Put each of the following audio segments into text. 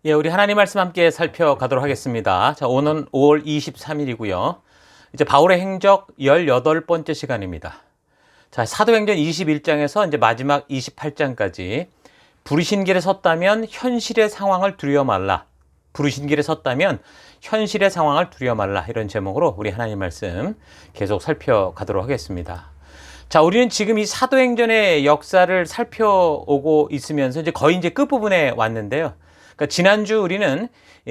예, 우리 하나님 말씀 함께 살펴가도록 하겠습니다. 자, 오늘 5월 23일이고요. 이제 바울의 행적 18번째 시간입니다. 자, 사도행전 21장에서 이제 마지막 28장까지 부르신 길에 섰다면 현실의 상황을 두려워 말라. 부르신 길에 섰다면 현실의 상황을 두려워 말라. 이런 제목으로 우리 하나님 말씀 계속 살펴가도록 하겠습니다. 자, 우리는 지금 이 사도행전의 역사를 살펴오고 있으면서 이제 거의 이제 끝부분에 왔는데요. 그러니까 지난주 우리는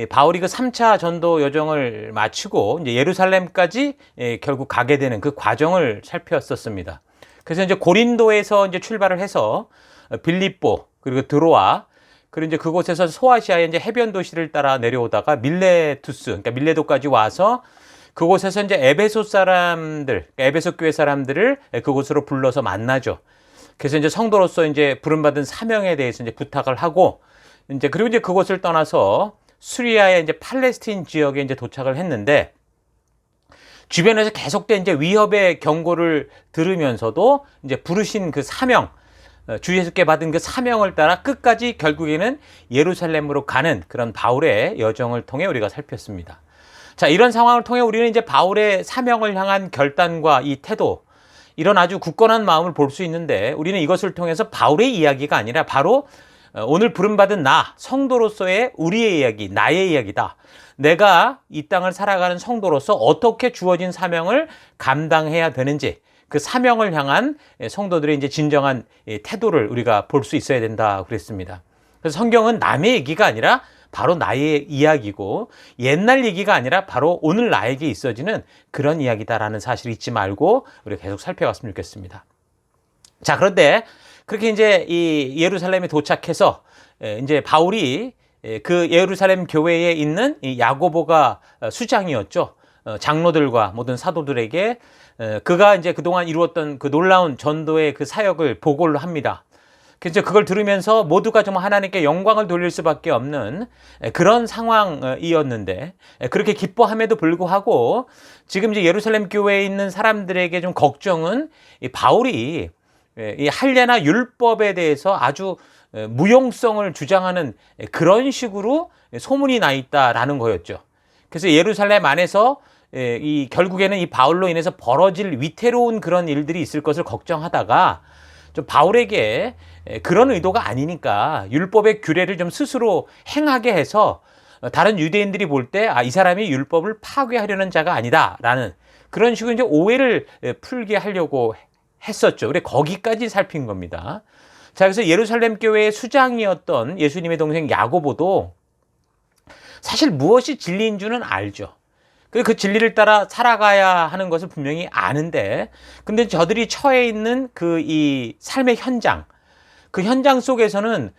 바울이 그 3차 전도 여정을 마치고 이제 예루살렘까지 결국 가게 되는 그 과정을 살폈었습니다. 그래서 이제 고린도에서 이제 출발을 해서 빌립보 그리고 드로아 그리고 이제 그곳에서 소아시아의 이제 해변 도시를 따라 내려오다가 밀레투스 그러니까 밀레도까지 와서 그곳에서 이제 에베소 사람들, 에베소 교회 사람들을 그곳으로 불러서 만나죠. 그래서 이제 성도로서 이제 부름받은 사명에 대해서 이제 부탁을 하고 이제 그리고 이제 그곳을 떠나서 수리아의 이제 팔레스틴 지역에 이제 도착을 했는데 주변에서 계속된 이제 위협의 경고를 들으면서도 이제 부르신 그 사명, 주 예수께 받은 그 사명을 따라 끝까지 결국에는 예루살렘으로 가는 그런 바울의 여정을 통해 우리가 살폈습니다. 자, 이런 상황을 통해 우리는 이제 바울의 사명을 향한 결단과 이 태도, 이런 아주 굳건한 마음을 볼 수 있는데 우리는 이것을 통해서 바울의 이야기가 아니라 바로 오늘 부름받은 나, 성도로서의 우리의 이야기, 나의 이야기다. 내가 이 땅을 살아가는 성도로서 어떻게 주어진 사명을 감당해야 되는지 그 사명을 향한 성도들의 이제 진정한 태도를 우리가 볼 수 있어야 된다 그랬습니다. 그래서 성경은 남의 얘기가 아니라 바로 나의 이야기고 옛날 얘기가 아니라 바로 오늘 나에게 있어지는 그런 이야기다라는 사실을 잊지 말고 우리가 계속 살펴갔으면 좋겠습니다. 자, 그런데 그렇게 이제 이 예루살렘에 도착해서 이제 바울이 그 예루살렘 교회에 있는 이 야고보가 수장이었죠. 장로들과 모든 사도들에게 그가 이제 그동안 이루었던 그 놀라운 전도의 그 사역을 보고를 합니다. 그래서 그걸 들으면서 모두가 정말 하나님께 영광을 돌릴 수밖에 없는 그런 상황이었는데 그렇게 기뻐함에도 불구하고 지금 이제 예루살렘 교회에 있는 사람들에게 좀 걱정은 이 바울이 이 할례나 율법에 대해서 아주 무용성을 주장하는 그런 식으로 소문이 나 있다라는 거였죠. 그래서 예루살렘 안에서 이 결국에는 이 바울로 인해서 벌어질 위태로운 그런 일들이 있을 것을 걱정하다가 좀 바울에게 그런 의도가 아니니까 율법의 규례를 좀 스스로 행하게 해서 다른 유대인들이 볼 때 이 사람이 율법을 파괴하려는 자가 아니다라는 그런 식으로 이제 오해를 풀게 하려고 했었죠. 그래 거기까지 살핀 겁니다. 자, 그래서 예루살렘 교회의 수장이었던 예수님의 동생 야고보도 사실 무엇이 진리인 줄은 알죠. 그 진리를 따라 살아가야 하는 것을 분명히 아는데, 근데 저들이 처해 있는 그 이 삶의 현장, 그 현장 속에서는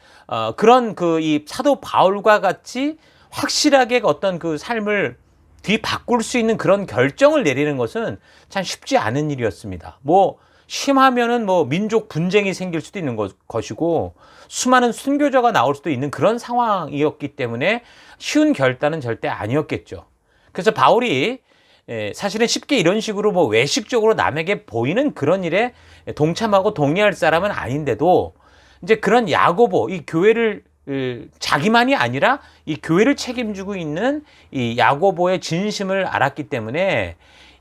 그런 그 이 사도 바울과 같이 확실하게 어떤 그 삶을 뒤바꿀 수 있는 그런 결정을 내리는 것은 참 쉽지 않은 일이었습니다. 뭐 심하면은 뭐 민족 분쟁이 생길 수도 있는 것이고 수많은 순교자가 나올 수도 있는 그런 상황이었기 때문에 쉬운 결단은 절대 아니었겠죠. 그래서 바울이 사실은 쉽게 이런 식으로 뭐 외식적으로 남에게 보이는 그런 일에 동참하고 동의할 사람은 아닌데도 이제 그런 야고보, 이 교회를 자기만이 아니라 이 교회를 책임지고 있는 이 야고보의 진심을 알았기 때문에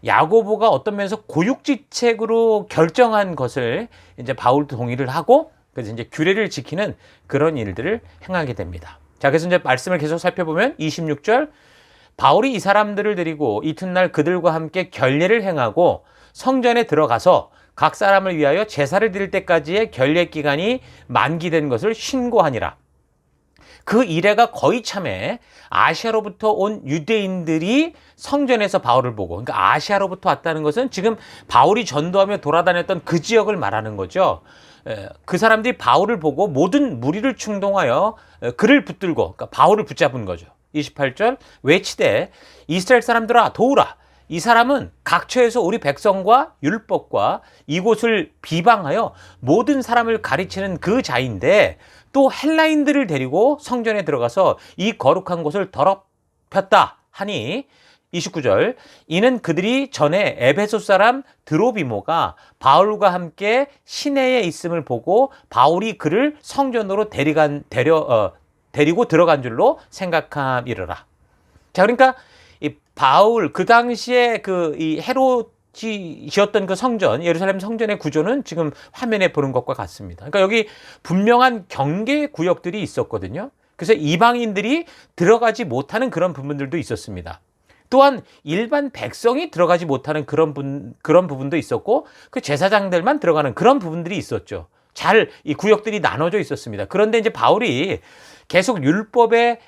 야고보가 어떤 면에서 고육지책으로 결정한 것을 이제 바울도 동의를 하고 그래서 이제 규례를 지키는 그런 일들을 행하게 됩니다. 자, 그래서 이제 말씀을 계속 살펴보면 26절 바울이 이 사람들을 데리고 이튿날 그들과 함께 결례를 행하고 성전에 들어가서 각 사람을 위하여 제사를 드릴 때까지의 결례 기간이 만기된 것을 신고하니라. 그 이래가 거의 참에 아시아로부터 온 유대인들이 성전에서 바울을 보고, 그러니까 아시아로부터 왔다는 것은 지금 바울이 전도하며 돌아다녔던 그 지역을 말하는 거죠. 그 사람들이 바울을 보고 모든 무리를 충동하여 그를 붙들고, 그러니까 바울을 붙잡은 거죠. 28절 외치되 이스라엘 사람들아 도우라. 이 사람은 각처에서 우리 백성과 율법과 이곳을 비방하여 모든 사람을 가르치는 그 자인데 또 헬라인들을 데리고 성전에 들어가서 이 거룩한 곳을 더럽혔다 하니 29절 이는 그들이 전에 에베소 사람 드로비모가 바울과 함께 시내에 있음을 보고 바울이 그를 성전으로 데리고 들어간 줄로 생각함이러라. 자, 그러니까 이 바울 그 당시에 그 이 헤롯이 지었던 그 성전, 예루살렘 성전의 구조는 지금 화면에 보는 것과 같습니다. 그러니까 여기 분명한 경계 구역들이 있었거든요. 그래서 이방인들이 들어가지 못하는 그런 부분들도 있었습니다. 또한 일반 백성이 들어가지 못하는 그런 부분도 있었고, 그 제사장들만 들어가는 그런 부분들이 있었죠. 잘 이 구역들이 나눠져 있었습니다. 그런데 이제 바울이 계속 율법에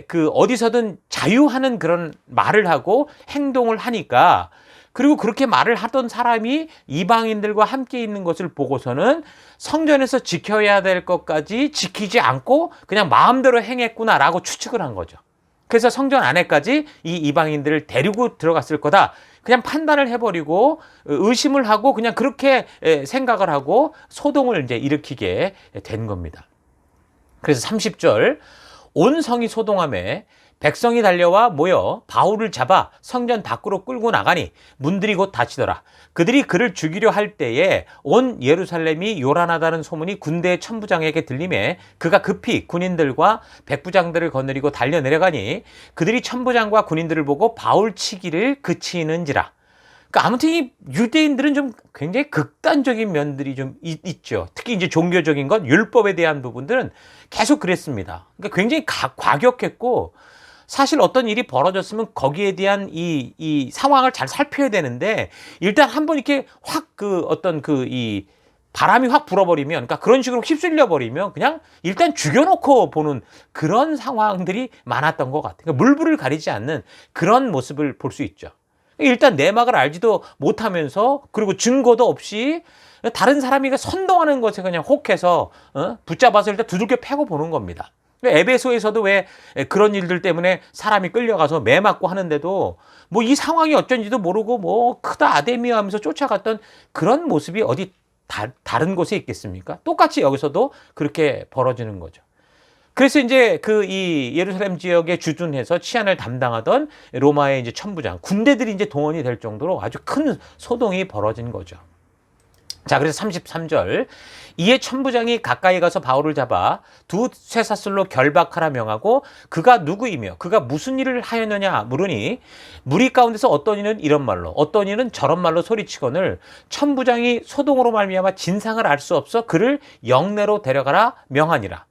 그 어디서든 자유하는 그런 말을 하고 행동을 하니까, 그리고 그렇게 말을 하던 사람이 이방인들과 함께 있는 것을 보고서는 성전에서 지켜야 될 것까지 지키지 않고 그냥 마음대로 행했구나라고 추측을 한 거죠. 그래서 성전 안에까지 이 이방인들을 데리고 들어갔을 거다, 그냥 판단을 해버리고 의심을 하고 그냥 그렇게 생각을 하고 소동을 이제 일으키게 된 겁니다. 그래서 30절, 온 성이 소동하매 백성이 달려와 모여 바울을 잡아 성전 밖으로 끌고 나가니 문들이 곧 닫히더라. 그들이 그를 죽이려 할 때에 온 예루살렘이 요란하다는 소문이 군대의 천부장에게 들리매 그가 급히 군인들과 백부장들을 거느리고 달려 내려가니 그들이 천부장과 군인들을 보고 바울 치기를 그치는지라. 그러니까 아무튼 이 유대인들은 좀 굉장히 극단적인 면들이 좀 있죠. 특히 이제 종교적인 것, 율법에 대한 부분들은 계속 그랬습니다. 그러니까 굉장히 과격했고, 사실 어떤 일이 벌어졌으면 거기에 대한 이 상황을 잘 살펴야 되는데, 일단 한번 이렇게 확 이 바람이 확 불어버리면, 그러니까 그런 식으로 휩쓸려 버리면 그냥 일단 죽여놓고 보는 그런 상황들이 많았던 것 같아요. 그러니까 물불을 가리지 않는 그런 모습을 볼 수 있죠. 일단 내막을 알지도 못하면서, 그리고 증거도 없이 다른 사람이 선동하는 것에 그냥 혹해서 붙잡아서 일단 두들겨 패고 보는 겁니다. 에베소에서도 왜 그런 일들 때문에 사람이 끌려가서 매 맞고 하는데도 뭐 이 상황이 어쩐지도 모르고 뭐 크다 아데미아 하면서 쫓아갔던 그런 모습이 어디 다른 곳에 있겠습니까? 똑같이 여기서도 그렇게 벌어지는 거죠. 그래서 이제 이 예루살렘 지역에 주둔해서 치안을 담당하던 로마의 이제 천부장, 군대들이 이제 동원이 될 정도로 아주 큰 소동이 벌어진 거죠. 자, 그래서 33절, 이에 천부장이 가까이 가서 바울을 잡아 두 쇠사슬로 결박하라 명하고 그가 누구이며 그가 무슨 일을 하였느냐 물으니 무리 가운데서 어떤 이는 이런 말로 어떤 이는 저런 말로 소리치거늘 천부장이 소동으로 말미암아 진상을 알 수 없어 그를 영내로 데려가라 명하니라.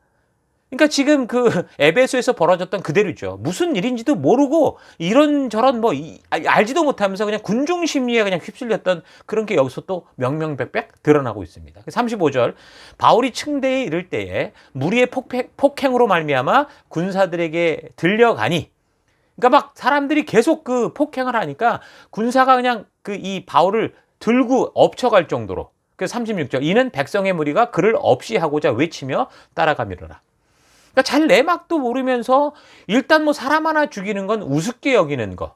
그러니까 지금 그 에베소에서 벌어졌던 그대로죠. 무슨 일인지도 모르고 이런저런 알지도 못하면서 그냥 군중 심리에 그냥 휩쓸렸던 그런 게 여기서 또 명명백백 드러나고 있습니다. 35절, 바울이 층대에 이를 때에 무리의 폭행으로 말미암아 군사들에게 들려가니, 그러니까 막 사람들이 계속 그 폭행을 하니까 군사가 그냥 이 바울을 들고 엎쳐갈 정도로. 그래서 36절, 이는 백성의 무리가 그를 없이 하고자 외치며 따라가미르라. 그러니까 잘 내막도 모르면서 일단 뭐 사람 하나 죽이는 건 우습게 여기는 거.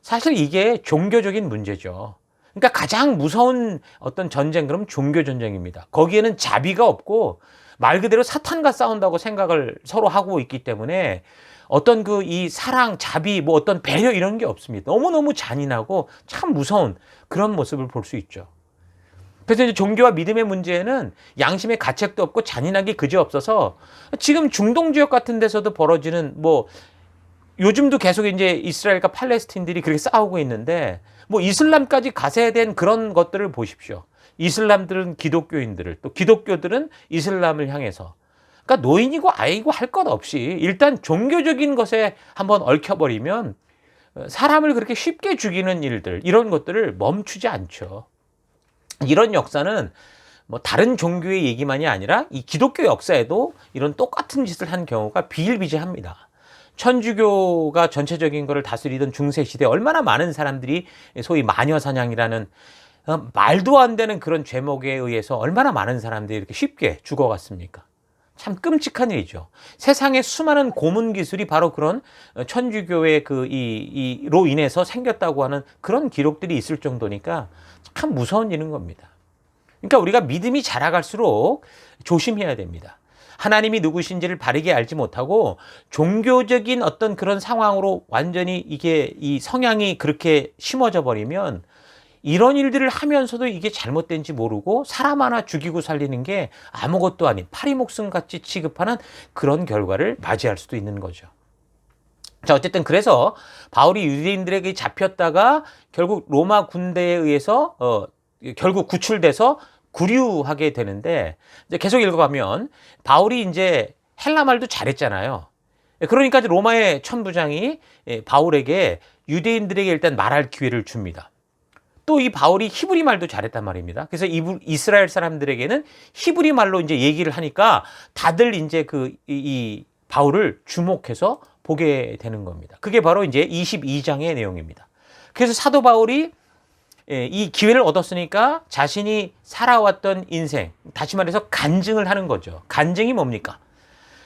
사실 이게 종교적인 문제죠. 그러니까 가장 무서운 어떤 전쟁, 그럼 종교 전쟁입니다. 거기에는 자비가 없고 말 그대로 사탄과 싸운다고 생각을 서로 하고 있기 때문에 어떤 이 사랑, 자비, 뭐 어떤 배려 이런 게 없습니다. 너무너무 잔인하고 참 무서운 그런 모습을 볼 수 있죠. 그래서 이제 종교와 믿음의 문제에는 양심의 가책도 없고 잔인하기 그지없어서 지금 중동 지역 같은 데서도 벌어지는 요즘도 계속 이제 이스라엘과 팔레스틴들이 그렇게 싸우고 있는데 이슬람까지 가세된 그런 것들을 보십시오. 이슬람들은 기독교인들을, 또 기독교들은 이슬람을 향해서, 그러니까 노인이고 아이고 할 것 없이 일단 종교적인 것에 한번 얽혀버리면 사람을 그렇게 쉽게 죽이는 일들, 이런 것들을 멈추지 않죠. 이런 역사는 다른 종교의 얘기만이 아니라 이 기독교 역사에도 이런 똑같은 짓을 한 경우가 비일비재합니다. 천주교가 전체적인 것을 다스리던 중세시대에 얼마나 많은 사람들이 소위 마녀사냥이라는 말도 안 되는 그런 죄목에 의해서 얼마나 많은 사람들이 이렇게 쉽게 죽어갔습니까? 참 끔찍한 일이죠. 세상에 수많은 고문 기술이 바로 그런 천주교의 로 인해서 생겼다고 하는 그런 기록들이 있을 정도니까 참 무서운 일인 겁니다. 그러니까 우리가 믿음이 자라갈수록 조심해야 됩니다. 하나님이 누구신지를 바르게 알지 못하고 종교적인 어떤 그런 상황으로 완전히 이 성향이 그렇게 심어져 버리면 이런 일들을 하면서도 이게 잘못된지 모르고 사람 하나 죽이고 살리는 게 아무것도 아닌 파리 목숨같이 취급하는 그런 결과를 맞이할 수도 있는 거죠. 자, 어쨌든 그래서 바울이 유대인들에게 잡혔다가 결국 로마 군대에 의해서 결국 구출돼서 구류하게 되는데, 이제 계속 읽어가면 바울이 이제 헬라 말도 잘했잖아요. 그러니까 로마의 천부장이 바울에게 유대인들에게 일단 말할 기회를 줍니다. 또 이 바울이 히브리 말도 잘했단 말입니다. 그래서 이스라엘 사람들에게는 히브리 말로 이제 얘기를 하니까 다들 이제 이 바울을 주목해서 보게 되는 겁니다. 그게 바로 이제 22장의 내용입니다. 그래서 사도 바울이 이 기회를 얻었으니까 자신이 살아왔던 인생, 다시 말해서 간증을 하는 거죠. 간증이 뭡니까?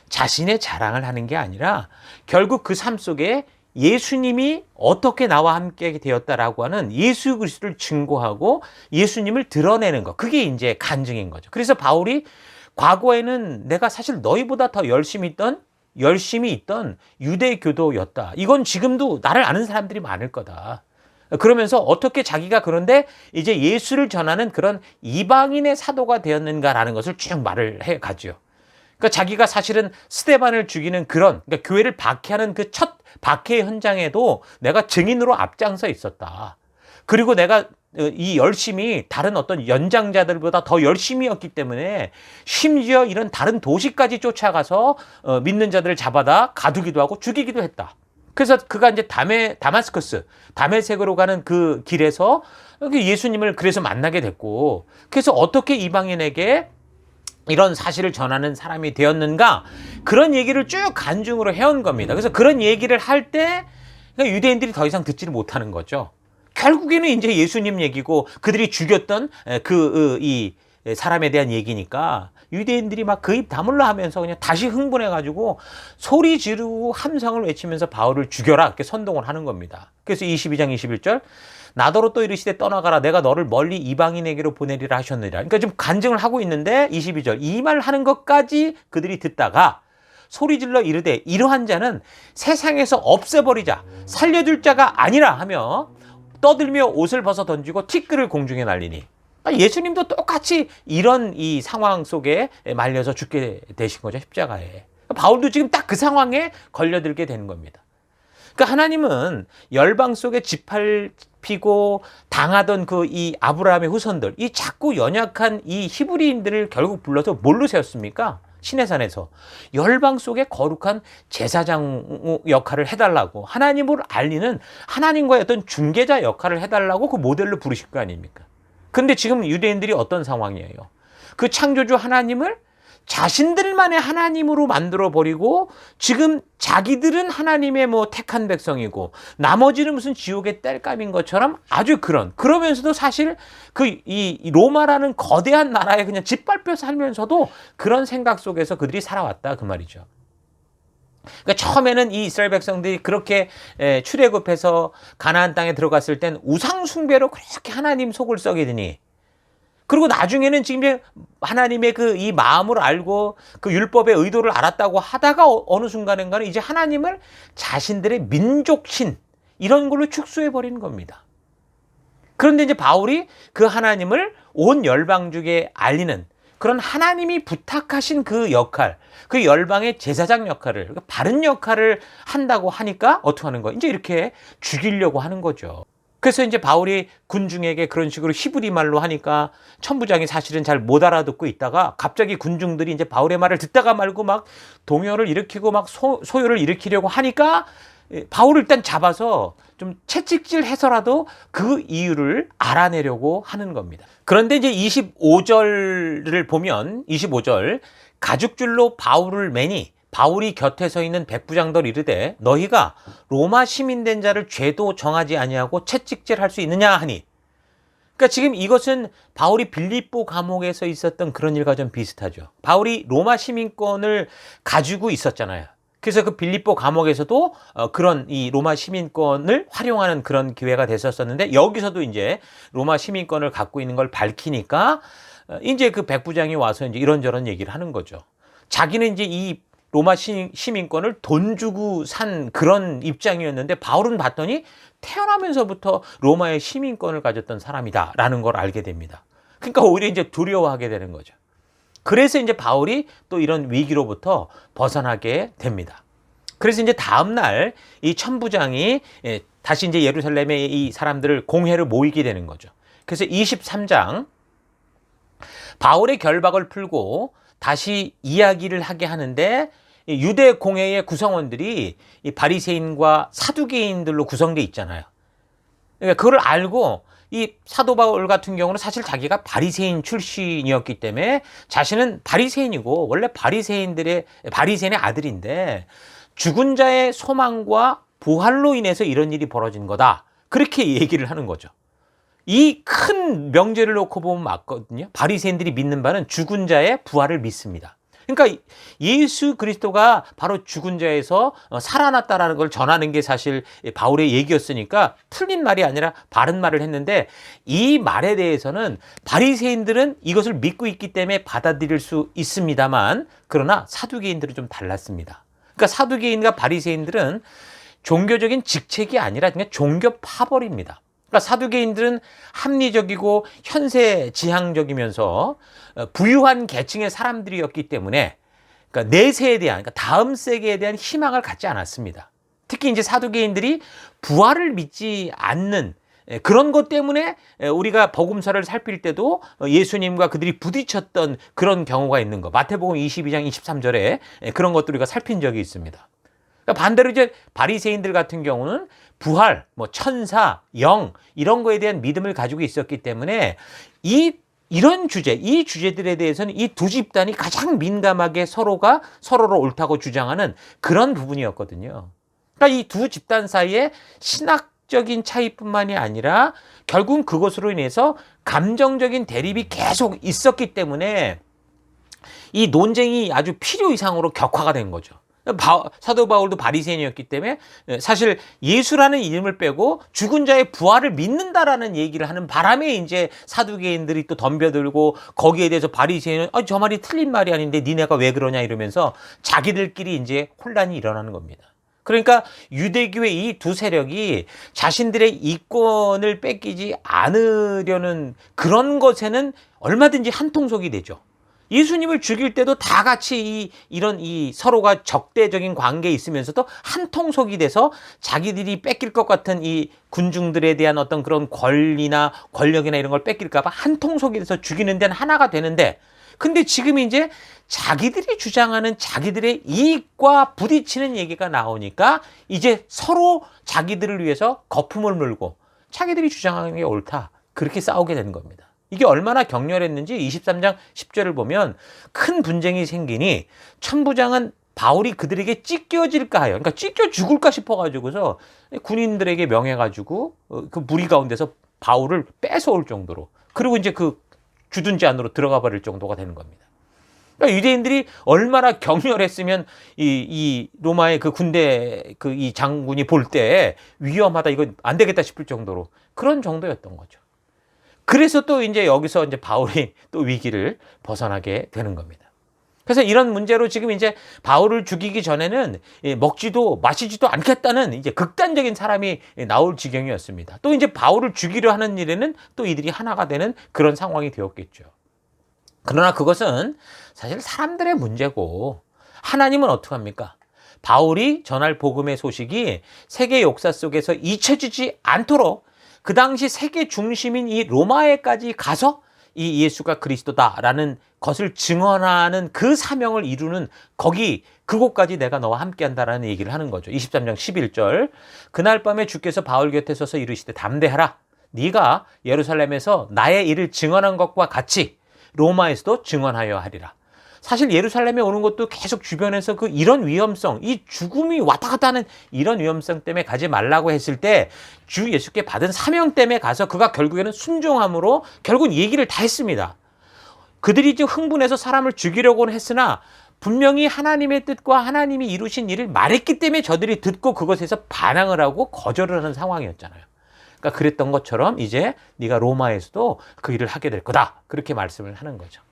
자신의 자랑을 하는 게 아니라 결국 그 삶 속에 예수님이 어떻게 나와 함께 되었다라고 하는 예수 그리스도를 증거하고 예수님을 드러내는 것. 그게 이제 간증인 거죠. 그래서 바울이 과거에는 내가 사실 너희보다 더 열심히 있던 유대교도였다. 이건 지금도 나를 아는 사람들이 많을 거다. 그러면서 어떻게 자기가 그런데 이제 예수를 전하는 그런 이방인의 사도가 되었는가라는 것을 쭉 말을 해 가죠. 그러니까 자기가 사실은 스데반을 죽이는 그러니까 교회를 박해하는 그 첫 박해 현장에도 내가 증인으로 앞장서 있었다. 그리고 내가 이 열심히 다른 어떤 연장자들보다 더 열심히였기 때문에 심지어 이런 다른 도시까지 쫓아가서 믿는 자들을 잡아다 가두기도 하고 죽이기도 했다. 그래서 그가 이제 다메섹으로 가는 그 길에서 예수님을 그래서 만나게 됐고, 그래서 어떻게 이방인에게 이런 사실을 전하는 사람이 되었는가, 그런 얘기를 쭉 간증으로 해온 겁니다. 그래서 그런 얘기를 할 때 유대인들이 더 이상 듣지를 못하는 거죠. 결국에는 이제 예수님 얘기고 그들이 죽였던 이 사람에 대한 얘기니까 유대인들이 막 그 입 다물러 하면서 그냥 다시 흥분해가지고 소리 지르고 함성을 외치면서 바울을 죽여라 이렇게 선동을 하는 겁니다. 그래서 22장 21절 나더러 또 이르시되 떠나가라 내가 너를 멀리 이방인에게로 보내리라 하셨느니라. 그러니까 좀 간증을 하고 있는데 22절 이 말 하는 것까지 그들이 듣다가 소리질러 이르되 이러한 자는 세상에서 없애버리자 살려줄 자가 아니라 하며 떠들며 옷을 벗어 던지고 티끌을 공중에 날리니, 예수님도 똑같이 이런 이 상황 속에 말려서 죽게 되신 거죠. 십자가에. 바울도 지금 딱 그 상황에 걸려들게 되는 겁니다. 그러니까 하나님은 열방 속에 짓밟히고 당하던 그 이 아브라함의 후손들, 이 자꾸 연약한 이 히브리인들을 결국 불러서 뭘로 세웠습니까? 시내산에서 열방 속에 거룩한 제사장 역할을 해달라고, 하나님을 알리는 하나님과의 어떤 중개자 역할을 해달라고 그 모델로 부르실 거 아닙니까? 근데 지금 유대인들이 어떤 상황이에요? 그 창조주 하나님을 자신들만의 하나님으로 만들어버리고 지금 자기들은 하나님의 뭐 택한 백성이고 나머지는 무슨 지옥의 땔감인 것처럼 아주 그러면서도 사실 이 로마라는 거대한 나라에 그냥 짓밟혀 살면서도 그런 생각 속에서 그들이 살아왔다 그 말이죠. 그러니까 처음에는 이 이스라엘 백성들이 그렇게 출애굽해서 가나안 땅에 들어갔을 땐 우상 숭배로 그렇게 하나님 속을 썩이더니, 그리고 나중에는 지금 하나님의 이 마음을 알고 그 율법의 의도를 알았다고 하다가 어느 순간인가는 이제 하나님을 자신들의 민족신 이런 걸로 축소해 버리는 겁니다. 그런데 이제 바울이 그 하나님을 온 열방중에 알리는 그런 하나님이 부탁하신 그 역할, 그 열방의 제사장 역할을, 바른 역할을 한다고 하니까 어떻게 하는 거예요? 이제 이렇게 죽이려고 하는 거죠. 그래서 이제 바울이 군중에게 그런 식으로 히브리 말로 하니까 천부장이 사실은 잘 못 알아듣고 있다가 갑자기 군중들이 이제 바울의 말을 듣다가 말고 막 동요를 일으키고 막 소요를 일으키려고 하니까 바울을 일단 잡아서 좀 채찍질 해서라도 그 이유를 알아내려고 하는 겁니다. 그런데 이제 25절을 보면 25절 가죽줄로 바울을 매니 바울이 곁에 서 있는 백부장들 이르되 너희가 로마 시민된 자를 죄도 정하지 아니하고 채찍질할 수 있느냐 하니, 그러니까 지금 이것은 바울이 빌립보 감옥에서 있었던 그런 일과 좀 비슷하죠. 바울이 로마 시민권을 가지고 있었잖아요. 그래서 그 빌립보 감옥에서도 그런 이 로마 시민권을 활용하는 그런 기회가 됐었는데 여기서도 이제 로마 시민권을 갖고 있는 걸 밝히니까 이제 그 백부장이 와서 이제 이런저런 얘기를 하는 거죠. 자기는 이제 이 로마 시민권을 돈 주고 산 그런 입장이었는데 바울은 봤더니 태어나면서부터 로마의 시민권을 가졌던 사람이다라는 걸 알게 됩니다. 그러니까 오히려 이제 두려워하게 되는 거죠. 그래서 이제 바울이 또 이런 위기로부터 벗어나게 됩니다. 그래서 이제 다음날 이 천부장이 다시 이제 예루살렘에 이 사람들을 공회를 모이게 되는 거죠. 그래서 23장 바울의 결박을 풀고 다시 이야기를 하게 하는데 유대 공회의 구성원들이 이 바리새인과 사두개인들로 구성되어 있잖아요. 그러니까 그걸 알고 이 사도 바울 같은 경우는 사실 자기가 바리새인 출신이었기 때문에 자신은 바리새인이고 원래 바리새인의 아들인데 죽은 자의 소망과 부활로 인해서 이런 일이 벌어진 거다. 그렇게 얘기를 하는 거죠. 이 큰 명제를 놓고 보면 맞거든요. 바리새인들이 믿는 바는 죽은 자의 부활을 믿습니다. 그러니까 예수 그리스도가 바로 죽은 자에서 살아났다라는 걸 전하는 게 사실 바울의 얘기였으니까 틀린 말이 아니라 바른 말을 했는데 이 말에 대해서는 바리새인들은 이것을 믿고 있기 때문에 받아들일 수 있습니다만 그러나 사두개인들은 좀 달랐습니다. 그러니까 사두개인과 바리새인들은 종교적인 직책이 아니라 그냥 종교 파벌입니다. 그러니까 사두개인들은 합리적이고 현세지향적이면서 부유한 계층의 사람들이었기 때문에 그러니까 내세에 대한, 그러니까 다음 세계에 대한 희망을 갖지 않았습니다. 특히 이제 사두개인들이 부활을 믿지 않는 그런 것 때문에 우리가 복음서를 살필 때도 예수님과 그들이 부딪혔던 그런 경우가 있는 거. 마태복음 22장 23절에 그런 것들 우리가 살핀 적이 있습니다. 반대로 이제 바리새인들 같은 경우는 부활, 천사, 영 이런 거에 대한 믿음을 가지고 있었기 때문에 이런 주제, 이 주제들에 대해서는 이 두 집단이 가장 민감하게 서로가 서로를 옳다고 주장하는 그런 부분이었거든요. 그러니까 이 두 집단 사이에 신학적인 차이뿐만이 아니라 결국은 그것으로 인해서 감정적인 대립이 계속 있었기 때문에 이 논쟁이 아주 필요 이상으로 격화가 된 거죠. 사도 바울도 바리새인이었기 때문에 사실 예수라는 이름을 빼고 죽은 자의 부활을 믿는다라는 얘기를 하는 바람에 이제 사두개인들이 또 덤벼들고 거기에 대해서 바리새인은 저 말이 틀린 말이 아닌데 니네가 왜 그러냐 이러면서 자기들끼리 이제 혼란이 일어나는 겁니다. 그러니까 유대교의 이 두 세력이 자신들의 이권을 뺏기지 않으려는 그런 것에는 얼마든지 한통속이 되죠. 예수님을 죽일 때도 다 같이 이런 서로가 적대적인 관계에 있으면서도 한통속이 돼서 자기들이 뺏길 것 같은 이 군중들에 대한 어떤 그런 권리나 권력이나 이런 걸 뺏길까 봐 한통속이 돼서 죽이는 데는 하나가 되는데 근데 지금 이제 자기들이 주장하는 자기들의 이익과 부딪히는 얘기가 나오니까 이제 서로 자기들을 위해서 거품을 물고 자기들이 주장하는 게 옳다. 그렇게 싸우게 되는 겁니다. 이게 얼마나 격렬했는지 23장 10절을 보면 큰 분쟁이 생기니 천부장은 바울이 그들에게 찢겨질까 하여, 그러니까 찢겨 죽을까 싶어가지고서 군인들에게 명해가지고 그 무리 가운데서 바울을 뺏어올 정도로 그리고 이제 그 주둔지 안으로 들어가 버릴 정도가 되는 겁니다. 그러니까 유대인들이 얼마나 격렬했으면 이 로마의 그 군대 이 장군이 볼 때 위험하다 이거 안 되겠다 싶을 정도로 그런 정도였던 거죠. 그래서 또 이제 여기서 이제 바울이 또 위기를 벗어나게 되는 겁니다. 그래서 이런 문제로 지금 이제 바울을 죽이기 전에는 먹지도 마시지도 않겠다는 이제 극단적인 사람이 나올 지경이었습니다. 또 이제 바울을 죽이려 하는 일에는 또 이들이 하나가 되는 그런 상황이 되었겠죠. 그러나 그것은 사실 사람들의 문제고 하나님은 어떡합니까? 바울이 전할 복음의 소식이 세계 역사 속에서 잊혀지지 않도록 그 당시 세계 중심인 이 로마에까지 가서 이 예수가 그리스도다라는 것을 증언하는 그 사명을 이루는 그곳까지 내가 너와 함께한다라는 얘기를 하는 거죠. 23장 11절 그날 밤에 주께서 바울 곁에 서서 이르시되 담대하라. 네가 예루살렘에서 나의 일을 증언한 것과 같이 로마에서도 증언하여 하리라. 사실 예루살렘에 오는 것도 계속 주변에서 이런 위험성, 이 죽음이 왔다 갔다 하는 이런 위험성 때문에 가지 말라고 했을 때 주 예수께 받은 사명 때문에 가서 그가 결국에는 순종함으로 결국은 얘기를 다 했습니다. 그들이 이제 흥분해서 사람을 죽이려고는 했으나 분명히 하나님의 뜻과 하나님이 이루신 일을 말했기 때문에 저들이 듣고 그것에서 반항을 하고 거절을 하는 상황이었잖아요. 그러니까 그랬던 것처럼 이제 네가 로마에서도 그 일을 하게 될 거다. 그렇게 말씀을 하는 거죠.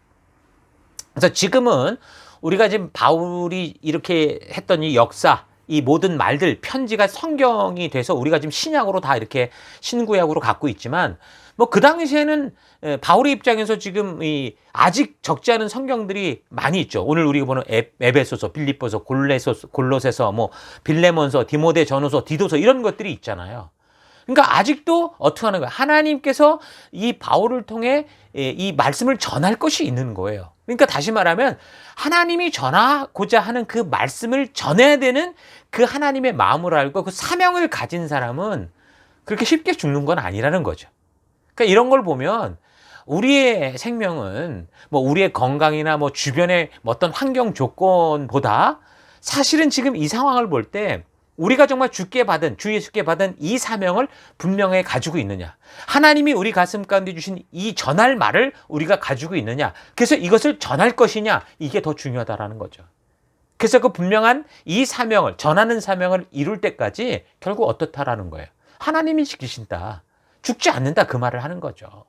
그래서 지금은 우리가 지금 바울이 이렇게 했던 이 역사, 이 모든 말들, 편지가 성경이 돼서 우리가 지금 신약으로 다 이렇게 신구약으로 갖고 있지만 뭐 그 당시에는 바울의 입장에서 지금 이 아직 적지 않은 성경들이 많이 있죠. 오늘 우리가 보는 에베소서, 빌립보서, 골로새서, 뭐 빌레몬서, 디모데 전후서, 디도서 이런 것들이 있잖아요. 그러니까 아직도 어떻게 하는 거예요? 하나님께서 이 바울을 통해 이 말씀을 전할 것이 있는 거예요. 그러니까 다시 말하면 하나님이 전하고자 하는 그 말씀을 전해야 되는 그 하나님의 마음을 알고 그 사명을 가진 사람은 그렇게 쉽게 죽는 건 아니라는 거죠. 그러니까 이런 걸 보면 우리의 생명은 뭐 우리의 건강이나 뭐 주변의 어떤 환경 조건보다 사실은 지금 이 상황을 볼 때 우리가 정말 주 예수께 받은 이 사명을 분명히 가지고 있느냐. 하나님이 우리 가슴 가운데 주신 이 전할 말을 우리가 가지고 있느냐. 그래서 이것을 전할 것이냐. 이게 더 중요하다라는 거죠. 그래서 그 분명한 이 사명을, 전하는 사명을 이룰 때까지 결국 어떻다라는 거예요. 하나님이 지키신다. 죽지 않는다. 그 말을 하는 거죠.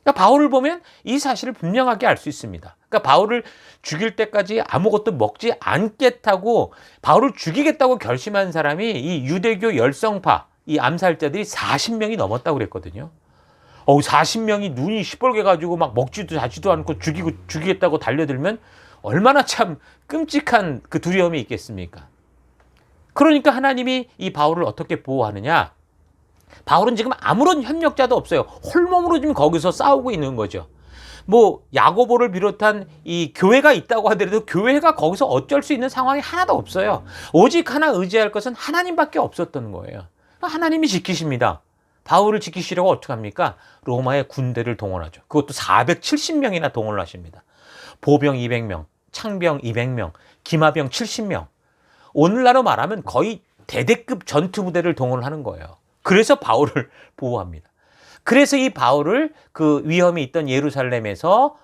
그러니까 바울을 보면 이 사실을 분명하게 알 수 있습니다. 그러니까 바울을 죽일 때까지 아무것도 먹지 않겠다고 바울을 죽이겠다고 결심한 사람이 이 유대교 열성파, 이 암살자들이 40명이 넘었다고 그랬거든요. 40명이 눈이 시뻘게 가지고 막 먹지도 자지도 않고 죽이겠다고 달려들면 얼마나 참 끔찍한 그 두려움이 있겠습니까? 그러니까 하나님이 이 바울을 어떻게 보호하느냐? 바울은 지금 아무런 협력자도 없어요. 홀몸으로 지금 거기서 싸우고 있는 거죠. 뭐 야고보를 비롯한 이 교회가 있다고 하더라도 교회가 거기서 어쩔 수 있는 상황이 하나도 없어요. 오직 하나 의지할 것은 하나님밖에 없었던 거예요. 하나님이 지키십니다. 바울을 지키시려고 어떻게 합니까? 로마의 군대를 동원하죠. 그것도 470명이나 동원을 하십니다. 보병 200명, 창병 200명, 기마병 70명. 오늘날로 말하면 거의 대대급 전투부대를 동원하는 거예요. 그래서 바울을 보호합니다. 그래서 이 바울을 그 위험이 있던 예루살렘에서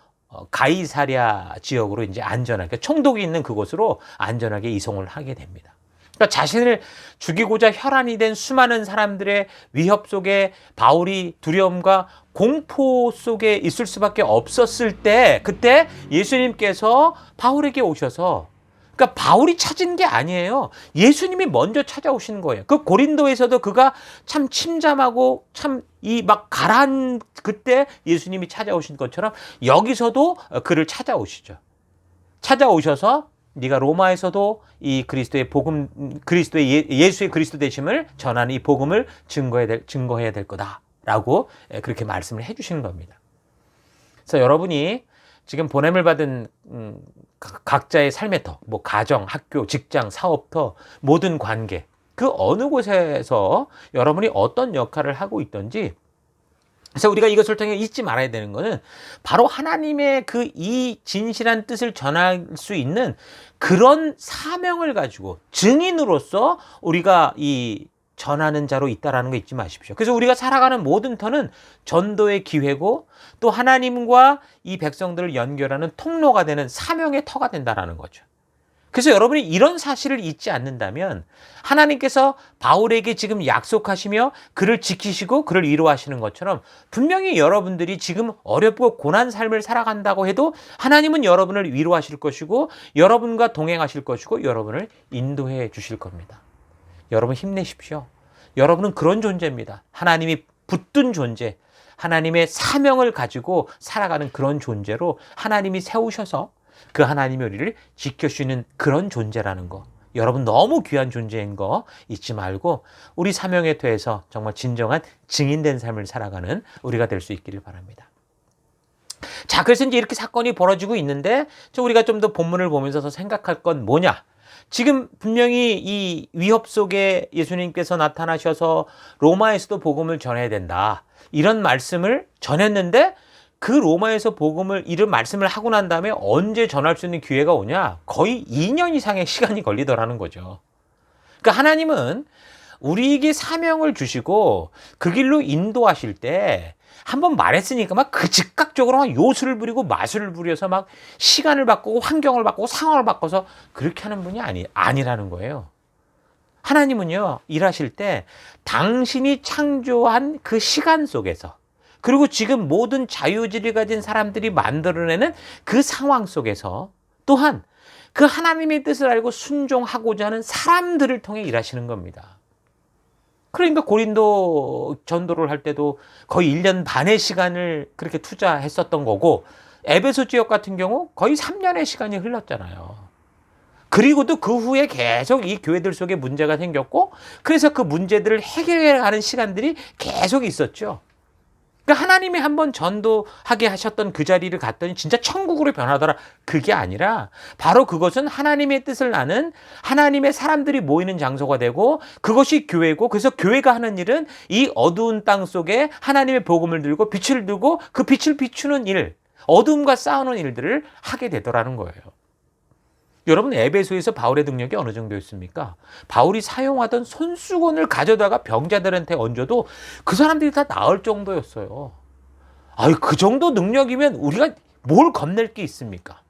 가이사랴 지역으로 이제 안전하게, 총독이 있는 그곳으로 안전하게 이송을 하게 됩니다. 그러니까 자신을 죽이고자 혈안이 된 수많은 사람들의 위협 속에 바울이 두려움과 공포 속에 있을 수밖에 없었을 때, 그때 예수님께서 바울에게 오셔서, 그러니까 바울이 찾은 게 아니에요. 예수님이 먼저 찾아오시는 거예요. 그 고린도에서도 그가 참 침잠하고 참 이 막 가라앉 그때 예수님이 찾아오신 것처럼 여기서도 그를 찾아오시죠. 찾아오셔서 네가 로마에서도 이 그리스도의 복음, 예수의 그리스도 되심을 전하는 이 복음을 증거해야 될 거다라고 그렇게 말씀을 해주시는 겁니다. 그래서 여러분이 지금 보냄을 받은 각자의 삶의 터, 뭐 가정, 학교, 직장, 사업터, 모든 관계, 그 어느 곳에서 여러분이 어떤 역할을 하고 있던지, 그래서 우리가 이것을 통해 잊지 말아야 되는 것은 바로 하나님의 그 이 진실한 뜻을 전할 수 있는 그런 사명을 가지고 증인으로서 우리가 이 전하는 자로 있다라는 거 잊지 마십시오. 그래서 우리가 살아가는 모든 터는 전도의 기회고 또 하나님과 이 백성들을 연결하는 통로가 되는 사명의 터가 된다라는 거죠. 그래서 여러분이 이런 사실을 잊지 않는다면 하나님께서 바울에게 지금 약속하시며 그를 지키시고 그를 위로하시는 것처럼 분명히 여러분들이 지금 어렵고 고난 삶을 살아간다고 해도 하나님은 여러분을 위로하실 것이고 여러분과 동행하실 것이고 여러분을 인도해 주실 겁니다. 여러분 힘내십시오. 여러분은 그런 존재입니다. 하나님이 붙든 존재, 하나님의 사명을 가지고 살아가는 그런 존재로 하나님이 세우셔서 그 하나님의 우리를 지켜주시는 그런 존재라는 거, 여러분 너무 귀한 존재인 거 잊지 말고 우리 사명에 더해서 정말 진정한 증인된 삶을 살아가는 우리가 될 수 있기를 바랍니다. 자, 그래서 이제 이렇게 사건이 벌어지고 있는데 우리가 좀 더 본문을 보면서 더 생각할 건 뭐냐? 지금 분명히 이 위협 속에 예수님께서 나타나셔서 로마에서도 복음을 전해야 된다, 이런 말씀을 전했는데 그 로마에서 이런 말씀을 하고 난 다음에 언제 전할 수 있는 기회가 오냐? 거의 2년 이상의 시간이 걸리더라는 거죠. 그러니까 하나님은 우리에게 사명을 주시고 그 길로 인도하실 때 한번 말했으니까 막 그 즉각적으로 막 요술을 부리고 마술을 부려서 막 시간을 바꾸고 환경을 바꾸고 상황을 바꿔서 그렇게 하는 분이 아니라는 거예요. 하나님은요, 일하실 때 당신이 창조한 그 시간 속에서, 그리고 지금 모든 자유의지를 가진 사람들이 만들어내는 그 상황 속에서, 또한 그 하나님의 뜻을 알고 순종하고자 하는 사람들을 통해 일하시는 겁니다. 그러니까 고린도 전도를 할 때도 거의 1년 반의 시간을 그렇게 투자했었던 거고, 에베소 지역 같은 경우 거의 3년의 시간이 흘렀잖아요. 그리고도 그 후에 계속 이 교회들 속에 문제가 생겼고, 그래서 그 문제들을 해결해가는 시간들이 계속 있었죠. 그러니까 하나님이 한번 전도하게 하셨던 그 자리를 갔더니 진짜 천국으로 변하더라. 그게 아니라 바로 그것은 하나님의 뜻을 아는 하나님의 사람들이 모이는 장소가 되고, 그것이 교회고, 그래서 교회가 하는 일은 이 어두운 땅 속에 하나님의 복음을 들고 빛을 들고 그 빛을 비추는 일, 어둠과 싸우는 일들을 하게 되더라는 거예요. 여러분, 에베소에서 바울의 능력이 어느 정도였습니까? 바울이 사용하던 손수건을 가져다가 병자들한테 얹어도 그 사람들이 다 나을 정도였어요. 아유, 그 정도 능력이면 우리가 뭘 겁낼 게 있습니까?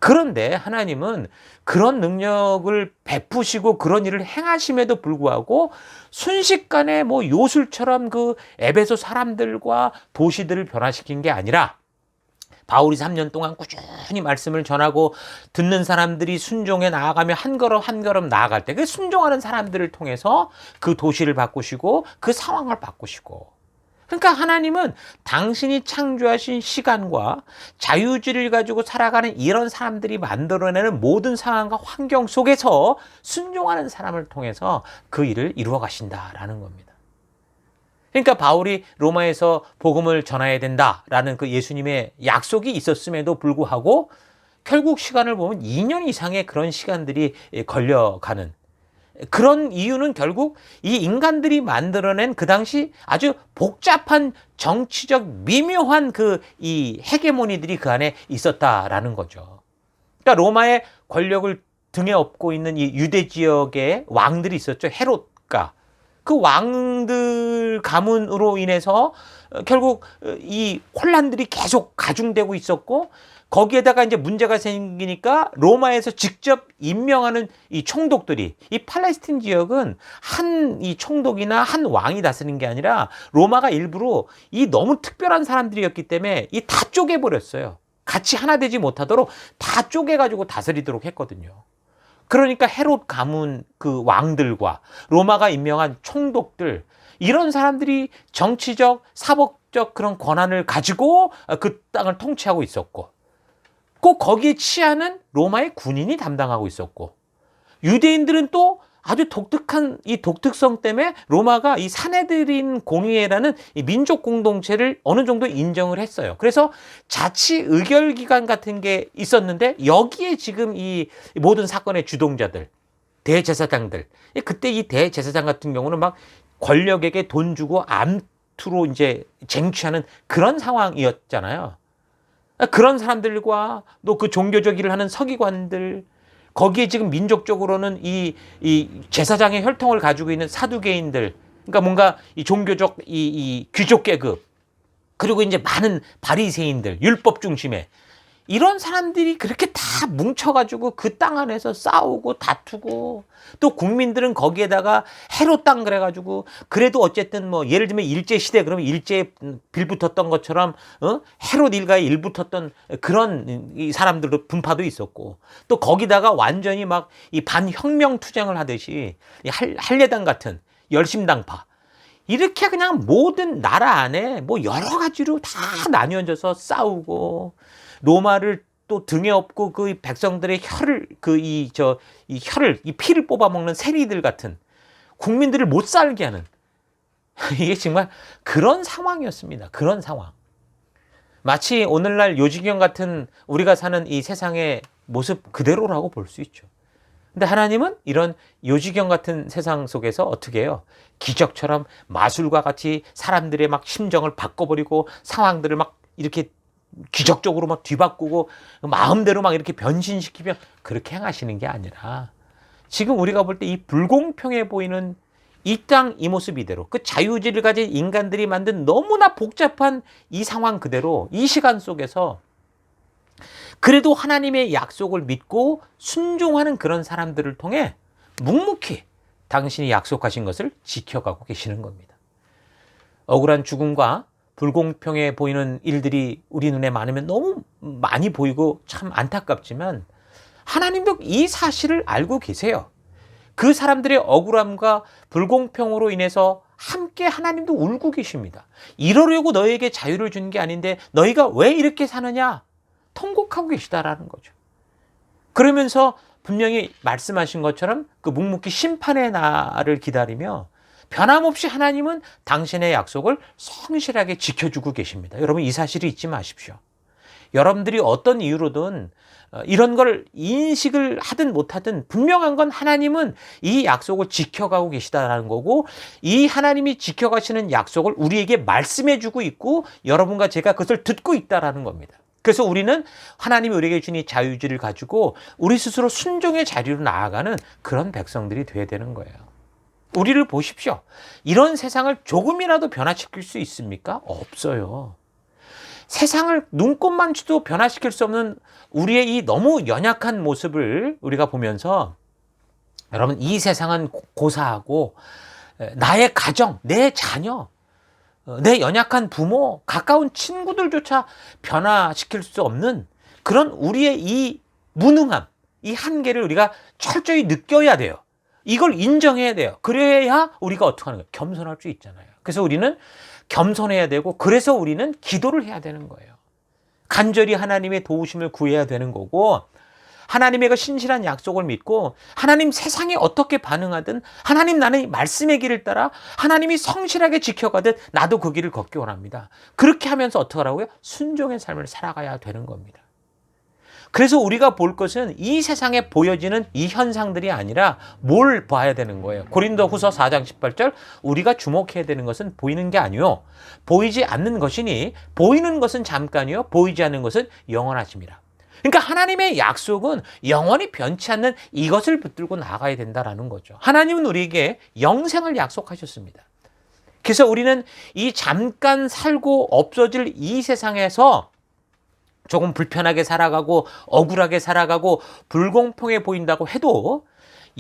그런데 하나님은 그런 능력을 베푸시고 그런 일을 행하심에도 불구하고 순식간에 뭐 요술처럼 그 에베소 사람들과 도시들을 변화시킨 게 아니라, 바울이 3년 동안 꾸준히 말씀을 전하고 듣는 사람들이 순종해 나아가며 한 걸음 한 걸음 나아갈 때 그 순종하는 사람들을 통해서 그 도시를 바꾸시고 그 상황을 바꾸시고, 그러니까 하나님은 당신이 창조하신 시간과 자유주의를 가지고 살아가는 이런 사람들이 만들어내는 모든 상황과 환경 속에서 순종하는 사람을 통해서 그 일을 이루어 가신다라는 겁니다. 그러니까 바울이 로마에서 복음을 전해야 된다라는 그 예수님의 약속이 있었음에도 불구하고 결국 시간을 보면 2년 이상의 그런 시간들이 걸려가는, 그런 이유는 결국 이 인간들이 만들어낸 그 당시 아주 복잡한 정치적 미묘한 그 이 헤게모니들이 그 안에 있었다라는 거죠. 그러니까 로마의 권력을 등에 업고 있는 이 유대 지역의 왕들이 있었죠. 헤롯과 그 왕들 가문으로 인해서 결국 이 혼란들이 계속 가중되고 있었고, 거기에다가 이제 문제가 생기니까 로마에서 직접 임명하는 이 총독들이, 이 팔레스틴 지역은 한 이 총독이나 한 왕이 다스리는 게 아니라 로마가 일부러 이 너무 특별한 사람들이었기 때문에 이 다 쪼개버렸어요. 같이 하나 되지 못하도록 다 쪼개가지고 다스리도록 했거든요. 그러니까 헤롯 가문 그 왕들과 로마가 임명한 총독들, 이런 사람들이 정치적, 사법적 그런 권한을 가지고 그 땅을 통치하고 있었고, 꼭 거기에 치하는 로마의 군인이 담당하고 있었고, 유대인들은 또 아주 독특한 이 독특성 때문에 로마가 이 사내들인 공의회라는 이 민족 공동체를 어느 정도 인정을 했어요. 그래서 자치 의결기관 같은 게 있었는데, 여기에 지금 이 모든 사건의 주동자들, 대제사장들, 그때 이 대제사장 같은 경우는 막 권력에게 돈 주고 암투로 이제 쟁취하는 그런 상황이었잖아요. 그런 사람들과 또 그 종교적 일을 하는 서기관들, 거기에 지금 민족적으로는 이 제사장의 혈통을 가지고 있는 사두개인들, 그러니까 뭔가 이 종교적 이 귀족 계급, 그리고 이제 많은 바리새인들, 율법 중심의 이런 사람들이 그렇게 다 뭉쳐가지고 그 땅 안에서 싸우고 다투고, 또 국민들은 거기에다가 헤롯 땅 그래가지고, 그래도 어쨌든 뭐 예를 들면 일제 시대 그러면 일제에 빌붙었던 것처럼 헤롯 일가에 일붙었던 그런 이 사람들도 분파도 있었고, 또 거기다가 완전히 막 이 반혁명 투쟁을 하듯이 이 할례당 같은 열심당파, 이렇게 그냥 모든 나라 안에 뭐 여러 가지로 다 나뉘어져서 싸우고, 로마를 또 등에 업고 그 백성들의 혈을 이 피를 뽑아먹는 세리들 같은 국민들을 못 살게 하는 이게 정말 그런 상황이었습니다. 그런 상황. 마치 오늘날 요지경 같은 우리가 사는 이 세상의 모습 그대로라고 볼 수 있죠. 근데 하나님은 이런 요지경 같은 세상 속에서 어떻게 해요? 기적처럼 마술과 같이 사람들의 막 심정을 바꿔버리고 상황들을 막 이렇게 기적적으로 막 뒤바꾸고 마음대로 막 이렇게 변신시키며 그렇게 행하시는 게 아니라, 지금 우리가 볼 때 이 불공평해 보이는 이 땅 이 모습 이대로, 그 자유의지를 가진 인간들이 만든 너무나 복잡한 이 상황 그대로 이 시간 속에서 그래도 하나님의 약속을 믿고 순종하는 그런 사람들을 통해 묵묵히 당신이 약속하신 것을 지켜가고 계시는 겁니다. 억울한 죽음과 불공평해 보이는 일들이 우리 눈에 많으면 너무 많이 보이고 참 안타깝지만, 하나님도 이 사실을 알고 계세요. 그 사람들의 억울함과 불공평으로 인해서 함께 하나님도 울고 계십니다. 이러려고 너에게 자유를 준 게 아닌데 너희가 왜 이렇게 사느냐? 통곡하고 계시다라는 거죠. 그러면서 분명히 말씀하신 것처럼 그 묵묵히 심판의 날을 기다리며 변함없이 하나님은 당신의 약속을 성실하게 지켜주고 계십니다. 여러분, 이 사실을 잊지 마십시오. 여러분들이 어떤 이유로든 이런 걸 인식을 하든 못하든 분명한 건 하나님은 이 약속을 지켜가고 계시다는 거고, 이 하나님이 지켜가시는 약속을 우리에게 말씀해 주고 있고 여러분과 제가 그것을 듣고 있다는 겁니다. 그래서 우리는 하나님이 우리에게 주신 이 자유의지를 가지고 우리 스스로 순종의 자리로 나아가는 그런 백성들이 돼야 되는 거예요. 우리를 보십시오. 이런 세상을 조금이라도 변화시킬 수 있습니까? 없어요. 세상을 눈꼽만치도 변화시킬 수 없는 우리의 이 너무 연약한 모습을 우리가 보면서, 여러분, 이 세상은 고사하고 나의 가정, 내 자녀, 내 연약한 부모, 가까운 친구들조차 변화시킬 수 없는 그런 우리의 이 무능함, 이 한계를 우리가 철저히 느껴야 돼요. 이걸 인정해야 돼요. 그래야 우리가 어떻게 하는 거예요? 겸손할 수 있잖아요. 그래서 우리는 겸손해야 되고, 그래서 우리는 기도를 해야 되는 거예요. 간절히 하나님의 도우심을 구해야 되는 거고, 하나님의 그 신실한 약속을 믿고 하나님 세상이 어떻게 반응하든 하나님 나는 말씀의 길을 따라 하나님이 성실하게 지켜가듯 나도 그 길을 걷기 원합니다. 그렇게 하면서 어떻게 하라고요? 순종의 삶을 살아가야 되는 겁니다. 그래서 우리가 볼 것은 이 세상에 보여지는 이 현상들이 아니라 뭘 봐야 되는 거예요. 고린도후서 4장 18절, 우리가 주목해야 되는 것은 보이는 게 아니요 보이지 않는 것이니 보이는 것은 잠깐이요 보이지 않는 것은 영원하심이라. 그러니까 하나님의 약속은 영원히 변치 않는 이것을 붙들고 나가야 된다라는 거죠. 하나님은 우리에게 영생을 약속하셨습니다. 그래서 우리는 이 잠깐 살고 없어질 이 세상에서 조금 불편하게 살아가고 억울하게 살아가고 불공평해 보인다고 해도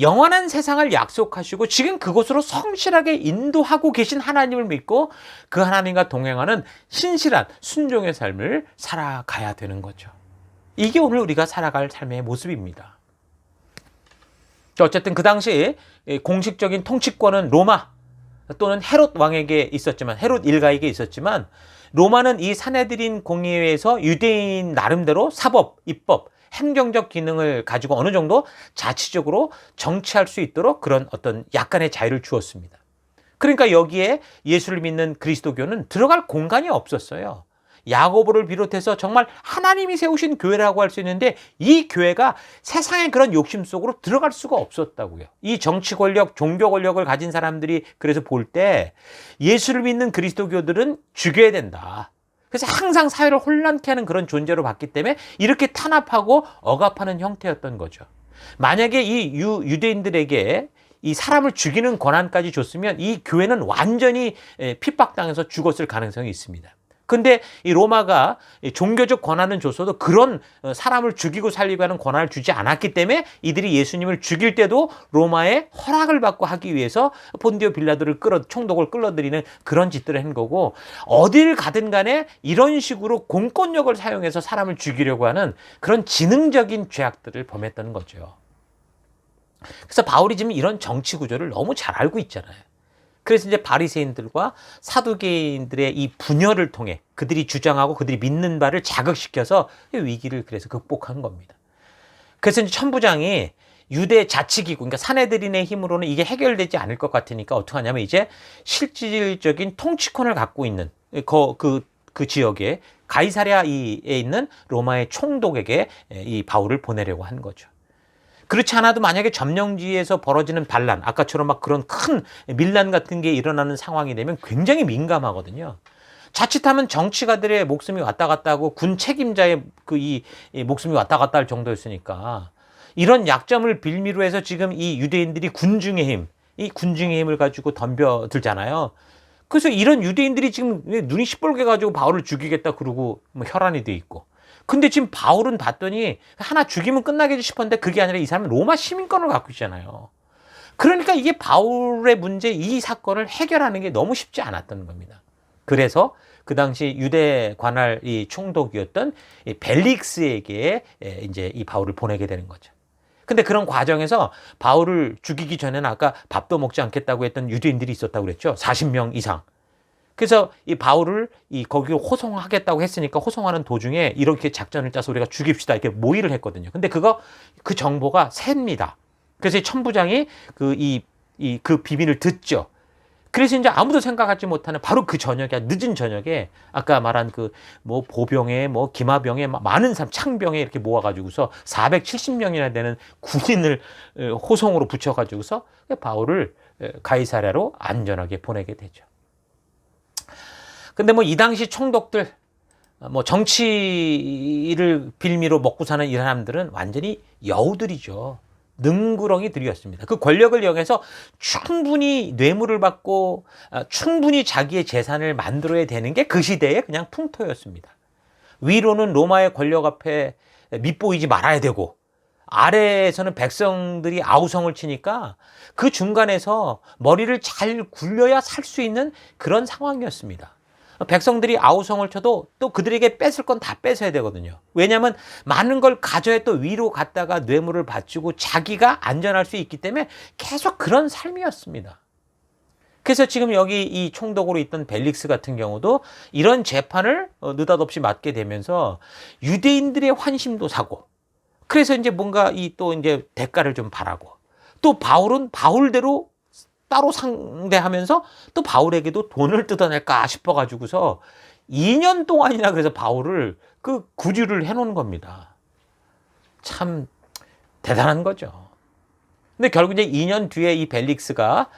영원한 세상을 약속하시고 지금 그곳으로 성실하게 인도하고 계신 하나님을 믿고 그 하나님과 동행하는 신실한 순종의 삶을 살아가야 되는 거죠. 이게 오늘 우리가 살아갈 삶의 모습입니다. 어쨌든 그 당시 공식적인 통치권은 로마 또는 헤롯 왕에게 있었지만, 헤롯 일가에게 있었지만, 로마는 이 사내들인 공의회에서 유대인 나름대로 사법, 입법, 행정적 기능을 가지고 어느 정도 자치적으로 정치할 수 있도록 그런 어떤 약간의 자유를 주었습니다. 그러니까 여기에 예수를 믿는 그리스도교는 들어갈 공간이 없었어요. 야고보를 비롯해서 정말 하나님이 세우신 교회라고 할 수 있는데 이 교회가 세상의 그런 욕심 속으로 들어갈 수가 없었다고요. 이 정치 권력, 종교 권력을 가진 사람들이 그래서 볼 때 예수를 믿는 그리스도교들은 죽여야 된다. 그래서 항상 사회를 혼란케 하는 그런 존재로 봤기 때문에 이렇게 탄압하고 억압하는 형태였던 거죠. 만약에 이 유대인들에게 이 사람을 죽이는 권한까지 줬으면 이 교회는 완전히 핍박당해서 죽었을 가능성이 있습니다. 근데 이 로마가 종교적 권한은 줬어도 그런 사람을 죽이고 살리고 하는 권한을 주지 않았기 때문에 이들이 예수님을 죽일 때도 로마의 허락을 받고 하기 위해서 본디오 빌라도를 총독을 끌어들이는 그런 짓들을 한 거고, 어딜 가든 간에 이런 식으로 공권력을 사용해서 사람을 죽이려고 하는 그런 지능적인 죄악들을 범했다는 거죠. 그래서 바울이 지금 이런 정치 구조를 너무 잘 알고 있잖아요. 그래서 이제 바리새인들과 사두개인들의 이 분열을 통해 그들이 주장하고 그들이 믿는 바를 자극시켜서 위기를 그래서 극복한 겁니다. 그래서 이제 천부장이 유대 자치기구, 그러니까 사내들인의 힘으로는 이게 해결되지 않을 것 같으니까 어떻게 하냐면 이제 실질적인 통치권을 갖고 있는 그 지역에 가이사랴에 있는 로마의 총독에게 이 바울을 보내려고 한 거죠. 그렇지 않아도 만약에 점령지에서 벌어지는 반란, 아까처럼 막 그런 큰 밀란 같은 게 일어나는 상황이 되면 굉장히 민감하거든요. 자칫하면 정치가들의 목숨이 왔다 갔다 하고 군 책임자의 이 목숨이 왔다 갔다 할 정도였으니까 이런 약점을 빌미로 해서 지금 이 유대인들이 군중의 힘, 이 군중의 힘을 가지고 덤벼들잖아요. 그래서 이런 유대인들이 지금 눈이 시뻘게 가지고 바울을 죽이겠다 그러고 뭐 혈안이 돼 있고. 근데 지금 바울은 봤더니 하나 죽이면 끝나겠지 싶었는데 그게 아니라 이 사람은 로마 시민권을 갖고 있잖아요. 그러니까 이게 바울의 문제, 이 사건을 해결하는 게 너무 쉽지 않았던 겁니다. 그래서 그 당시 유대 관할 이 총독이었던 이 벨릭스에게 이제 이 바울을 보내게 되는 거죠. 근데 그런 과정에서 바울을 죽이기 전에는 아까 밥도 먹지 않겠다고 했던 유대인들이 있었다고 그랬죠. 40명 이상. 그래서 이 바울을 거기로 호송하겠다고 했으니까 호송하는 도중에 이렇게 작전을 짜서 우리가 죽입시다 이렇게 모의를 했거든요. 근데 그 정보가 셉니다. 그래서 이 천부장이 그 비밀을 듣죠. 그래서 이제 아무도 생각하지 못하는 바로 그 저녁에, 늦은 저녁에 아까 말한 뭐 보병에 뭐 기마병에 많은 사람, 창병에 이렇게 모아가지고서 470명이나 되는 군인을 호송으로 붙여가지고서 바울을 가이사랴로 안전하게 보내게 되죠. 근데 뭐 이 당시 총독들, 뭐 정치를 빌미로 먹고 사는 이 사람들은 완전히 여우들이죠. 능구렁이들이었습니다. 그 권력을 이용해서 충분히 뇌물을 받고 충분히 자기의 재산을 만들어야 되는 게 그 시대의 그냥 풍토였습니다. 위로는 로마의 권력 앞에 밑보이지 말아야 되고 아래에서는 백성들이 아우성을 치니까 그 중간에서 머리를 잘 굴려야 살 수 있는 그런 상황이었습니다. 백성들이 아우성을 쳐도 또 그들에게 뺏을 건 다 뺏어야 되거든요. 왜냐하면 많은 걸 가져야 또 위로 갔다가 뇌물을 바치고 자기가 안전할 수 있기 때문에 계속 그런 삶이었습니다. 그래서 지금 여기 이 총독으로 있던 벨릭스 같은 경우도 이런 재판을 느닷없이 맡게 되면서 유대인들의 환심도 사고, 그래서 이제 뭔가 또 이제 대가를 좀 바라고, 또 바울은 바울대로 따로 상대하면서 또 바울에게도 돈을 뜯어낼까 싶어가지고서 2년 동안이나 그래서 바울을 구류를 해놓은 겁니다. 참 대단한 거죠. 근데 결국 이제 2년 뒤에 이 벨릭스가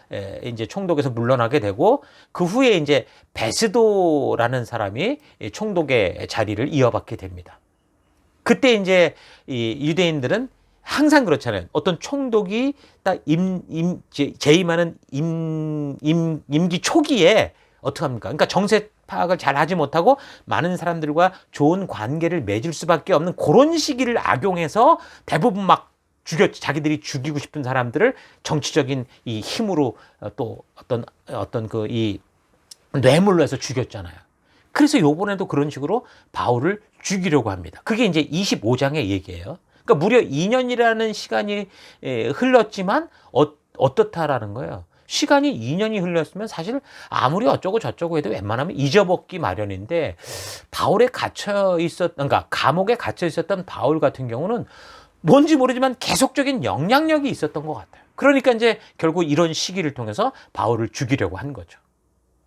이제 총독에서 물러나게 되고 그 후에 이제 베스도라는 사람이 총독의 자리를 이어받게 됩니다. 그때 이제 이 유대인들은 항상 그렇잖아요. 어떤 총독이 딱 재임하는 임기 초기에 어떻게 합니까? 그러니까 정세 파악을 잘 하지 못하고 많은 사람들과 좋은 관계를 맺을 수밖에 없는 그런 시기를 악용해서 대부분 막 자기들이 죽이고 싶은 사람들을 정치적인 이 힘으로 또 어떤 이 뇌물로 해서 죽였잖아요. 그래서 요번에도 그런 식으로 바울을 죽이려고 합니다. 그게 이제 25장의 얘기예요. 그러니까 무려 2년이라는 시간이 흘렀지만 어떻다라는 거예요. 시간이 2년이 흘렀으면 사실 아무리 어쩌고 저쩌고 해도 웬만하면 잊어먹기 마련인데 그러니까 감옥에 갇혀 있었던 바울 같은 경우는 뭔지 모르지만 계속적인 영향력이 있었던 것 같아요. 그러니까 이제 결국 이런 시기를 통해서 바울을 죽이려고 한 거죠.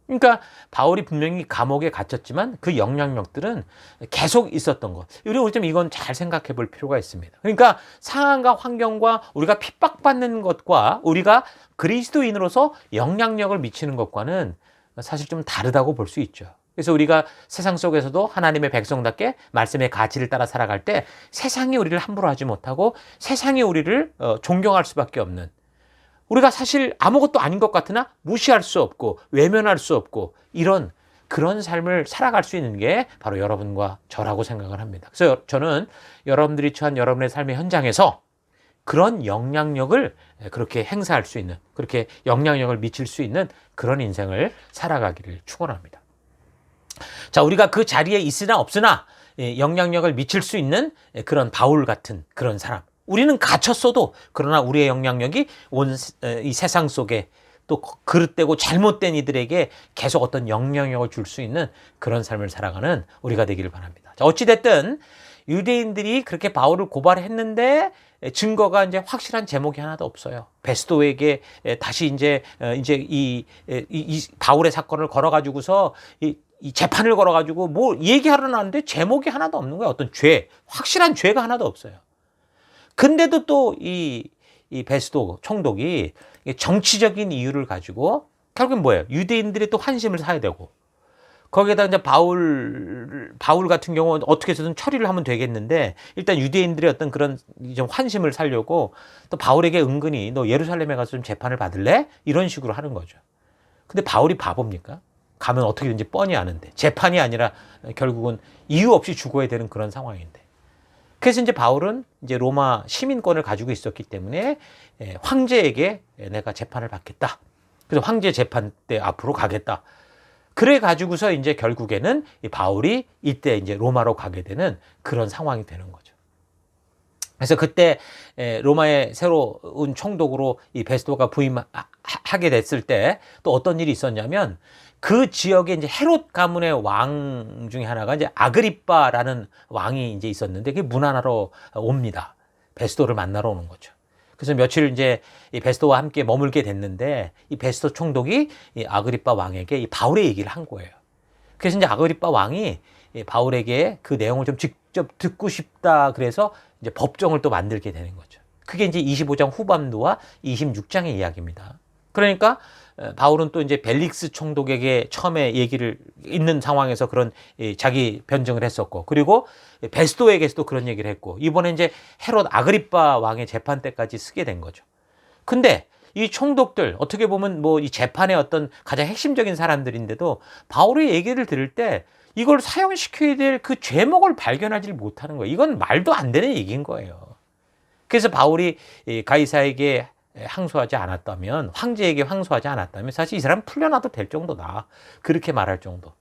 그러니까 바울이 분명히 감옥에 갇혔지만 그 영향력들은 계속 있었던 것. 우리 좀 이건 잘 생각해 볼 필요가 있습니다. 그러니까 상황과 환경과 우리가 핍박받는 것과 우리가 그리스도인으로서 영향력을 미치는 것과는 사실 좀 다르다고 볼 수 있죠. 그래서 우리가 세상 속에서도 하나님의 백성답게 말씀의 가치를 따라 살아갈 때 세상이 우리를 함부로 하지 못하고 세상이 우리를 존경할 수밖에 없는, 우리가 사실 아무것도 아닌 것 같으나 무시할 수 없고 외면할 수 없고 그런 삶을 살아갈 수 있는 게 바로 여러분과 저라고 생각을 합니다. 그래서 저는 여러분들이 처한 여러분의 삶의 현장에서 그런 영향력을 그렇게 행사할 수 있는, 그렇게 영향력을 미칠 수 있는 그런 인생을 살아가기를 축원합니다. 자, 우리가 그 자리에 있으나 없으나 영향력을 미칠 수 있는 그런 바울 같은 그런 사람. 우리는 갇혔어도 그러나 우리의 영향력이 온 이 세상 속에 또 그릇되고 잘못된 이들에게 계속 어떤 영향력을 줄 수 있는 그런 삶을 살아가는 우리가 되기를 바랍니다. 자, 어찌됐든 유대인들이 그렇게 바울을 고발했는데 증거가 이제 확실한 제목이 하나도 없어요. 베스도에게 다시 이제 이 바울의 사건을 걸어가지고서 이 재판을 걸어가지고 뭐 얘기하러 나왔는데 제목이 하나도 없는 거예요. 어떤 확실한 죄가 하나도 없어요. 근데도 또 이 베스도 총독이 정치적인 이유를 가지고 결국은 뭐예요? 유대인들이 또 환심을 사야 되고 거기에다 이제 바울 같은 경우는 어떻게 해서든 처리를 하면 되겠는데 일단 유대인들의 어떤 그런 좀 환심을 사려고 또 바울에게 은근히 너 예루살렘에 가서 좀 재판을 받을래? 이런 식으로 하는 거죠. 근데 바울이 바보입니까? 가면 어떻게든지 뻔히 아는데 재판이 아니라 결국은 이유 없이 죽어야 되는 그런 상황인데. 그래서 이제 바울은 이제 로마 시민권을 가지고 있었기 때문에 황제에게 내가 재판을 받겠다. 그래서 황제 재판 때 앞으로 가겠다. 그래 가지고서 이제 결국에는 바울이 이때 이제 로마로 가게 되는 그런 상황이 되는 거죠. 그래서 그때 로마의 새로운 총독으로 이 베스토가 부임하게 됐을 때 또 어떤 일이 있었냐면 그 지역에 이제 헤롯 가문의 왕 중에 하나가 이제 아그리빠라는 왕이 이제 있었는데 그게 문안하러 옵니다. 베스토를 만나러 오는 거죠. 그래서 며칠 이제 이 베스토와 함께 머물게 됐는데 이 베스토 총독이 이 아그리빠 왕에게 이 바울의 얘기를 한 거예요. 그래서 이제 아그리빠 왕이 이 바울에게 그 내용을 좀 직접 듣고 싶다 그래서 이제 법정을 또 만들게 되는 거죠. 그게 이제 25장 후반부와 26장의 이야기입니다. 그러니까 바울은 또 이제 벨릭스 총독에게 처음에 얘기를 있는 상황에서 그런 자기 변증을 했었고, 그리고 베스토에게서도 그런 얘기를 했고, 이번에 이제 헤롯 아그리빠 왕의 재판 때까지 쓰게 된 거죠. 근데 이 총독들 어떻게 보면 뭐 이 재판의 어떤 가장 핵심적인 사람들인데도 바울의 얘기를 들을 때 이걸 사용시켜야 될 그 죄목을 발견하지 못하는 거예요. 이건 말도 안 되는 얘기인 거예요. 그래서 바울이 가이사에게 항소하지 않았다면, 황제에게 항소하지 않았다면 사실 이 사람 풀려나도 될 정도다. 그렇게 말할 정도.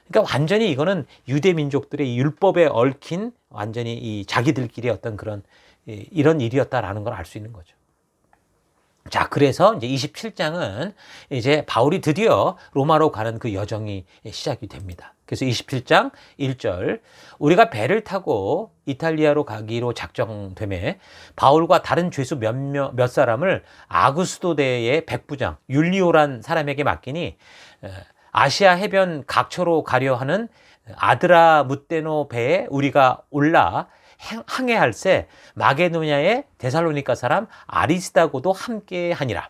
그러니까 완전히 이거는 유대 민족들의 율법에 얽힌 완전히 이 자기들끼리 어떤 그런 이런 일이었다라는 걸 알 수 있는 거죠. 자, 그래서 이제 27장은 이제 바울이 드디어 로마로 가는 그 여정이 시작이 됩니다. 그래서 27장 1절, 우리가 배를 타고 이탈리아로 가기로 작정되매 바울과 다른 죄수 몇 사람을 아구스도대의 백부장 율리오란 사람에게 맡기니 아시아 해변 각처로 가려 하는 아드라무테노 배에 우리가 올라 항해할새 마게도냐의 데살로니가 사람 아리스다고도 함께 하니라.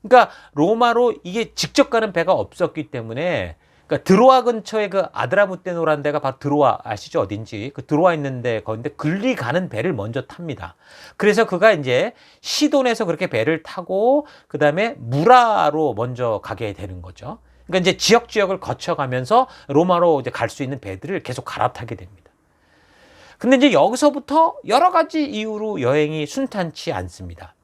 그러니까 로마로 이게 직접 가는 배가 없었기 때문에, 그러니까 드로아 근처에 그 아드라무테노라는 데가 바로 드로아 아시죠? 어딘지 그 드로아 있는데 거긴데 글리 가는 배를 먼저 탑니다. 그래서 그가 이제 시돈에서 그렇게 배를 타고 그 다음에 무라로 먼저 가게 되는 거죠. 그러니까 이제 지역을 거쳐가면서 로마로 이제 갈 수 있는 배들을 계속 갈아타게 됩니다. 근데 이제 여기서부터 여러 가지 이유로 여행이 순탄치 않습니다.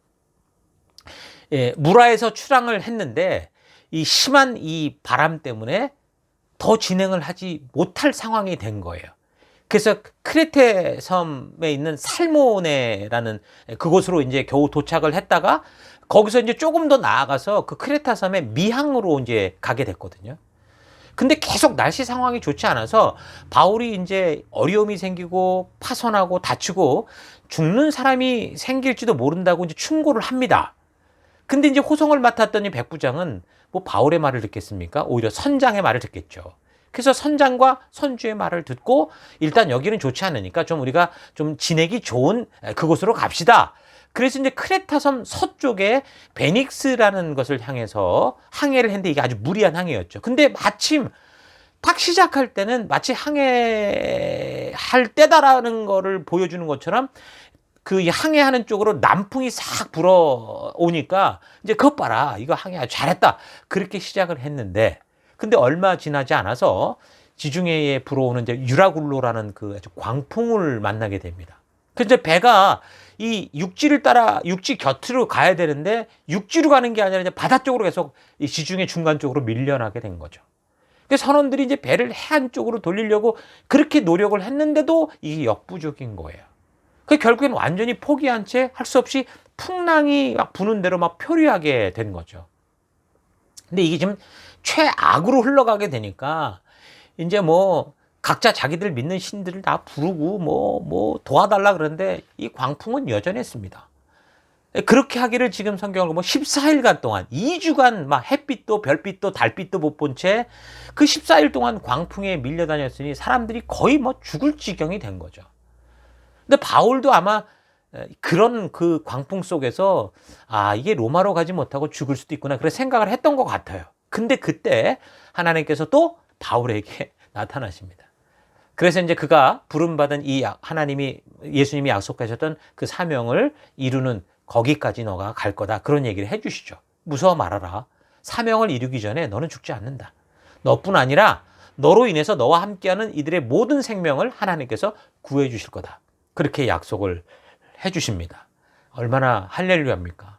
무라에서 출항을 했는데 이 심한 이 바람 때문에 더 진행을 하지 못할 상황이 된 거예요. 그래서 크레테 섬에 있는 살모네라는 그곳으로 이제 겨우 도착을 했다가 거기서 이제 조금 더 나아가서 그 크레타 섬의 미항으로 이제 가게 됐거든요. 근데 계속 날씨 상황이 좋지 않아서 바울이 이제 어려움이 생기고 파손하고 다치고 죽는 사람이 생길지도 모른다고 이제 충고를 합니다. 근데 이제 호송을 맡았더니 백부장은 뭐 바울의 말을 듣겠습니까? 오히려 선장의 말을 듣겠죠. 그래서 선장과 선주의 말을 듣고 일단 여기는 좋지 않으니까 좀 우리가 좀 지내기 좋은 그곳으로 갑시다. 그래서 이제 크레타섬 서쪽에 베닉스라는 것을 향해서 항해를 했는데 이게 아주 무리한 항해였죠. 근데 마침 딱 시작할 때는 마치 항해할 때다라는 거를 보여주는 것처럼 그 항해하는 쪽으로 남풍이 싹 불어오니까 이제 그것 봐라. 이거 항해 아주 잘했다. 그렇게 시작을 했는데 근데 얼마 지나지 않아서 지중해에 불어오는 이제 유라굴로라는 그 아주 광풍을 만나게 됩니다. 그래서 배가 이 육지를 따라 육지 곁으로 가야 되는데 육지로 가는 게 아니라 이제 바다 쪽으로 계속 이 지중해 중간 쪽으로 밀려나게 된 거죠. 그래서 선원들이 이제 배를 해안 쪽으로 돌리려고 그렇게 노력을 했는데도 이게 역부족인 거예요. 그 결국엔 완전히 포기한 채 할 수 없이 풍랑이 막 부는 대로 막 표류하게 된 거죠. 근데 이게 지금 최악으로 흘러가게 되니까 이제 뭐 각자 자기들 믿는 신들을 다 부르고 뭐 도와달라 그러는데 이 광풍은 여전했습니다. 그렇게 하기를 지금 성경을 보면 14일간 동안 2주간 막 햇빛도 별빛도 달빛도 못 본 채 그 14일 동안 광풍에 밀려다녔으니 사람들이 거의 뭐 죽을 지경이 된 거죠. 근데 바울도 아마 그런 그 광풍 속에서 아 이게 로마로 가지 못하고 죽을 수도 있구나 그런 생각을 했던 것 같아요. 근데 그때 하나님께서 또 바울에게 나타나십니다. 그래서 이제 그가 부름받은 이 하나님이 예수님이 약속하셨던 그 사명을 이루는 거기까지 너가 갈 거다. 그런 얘기를 해 주시죠. 무서워 말아라. 사명을 이루기 전에 너는 죽지 않는다. 너뿐 아니라 너로 인해서 너와 함께하는 이들의 모든 생명을 하나님께서 구해 주실 거다. 그렇게 약속을 해 주십니다. 얼마나 할렐루야입니까?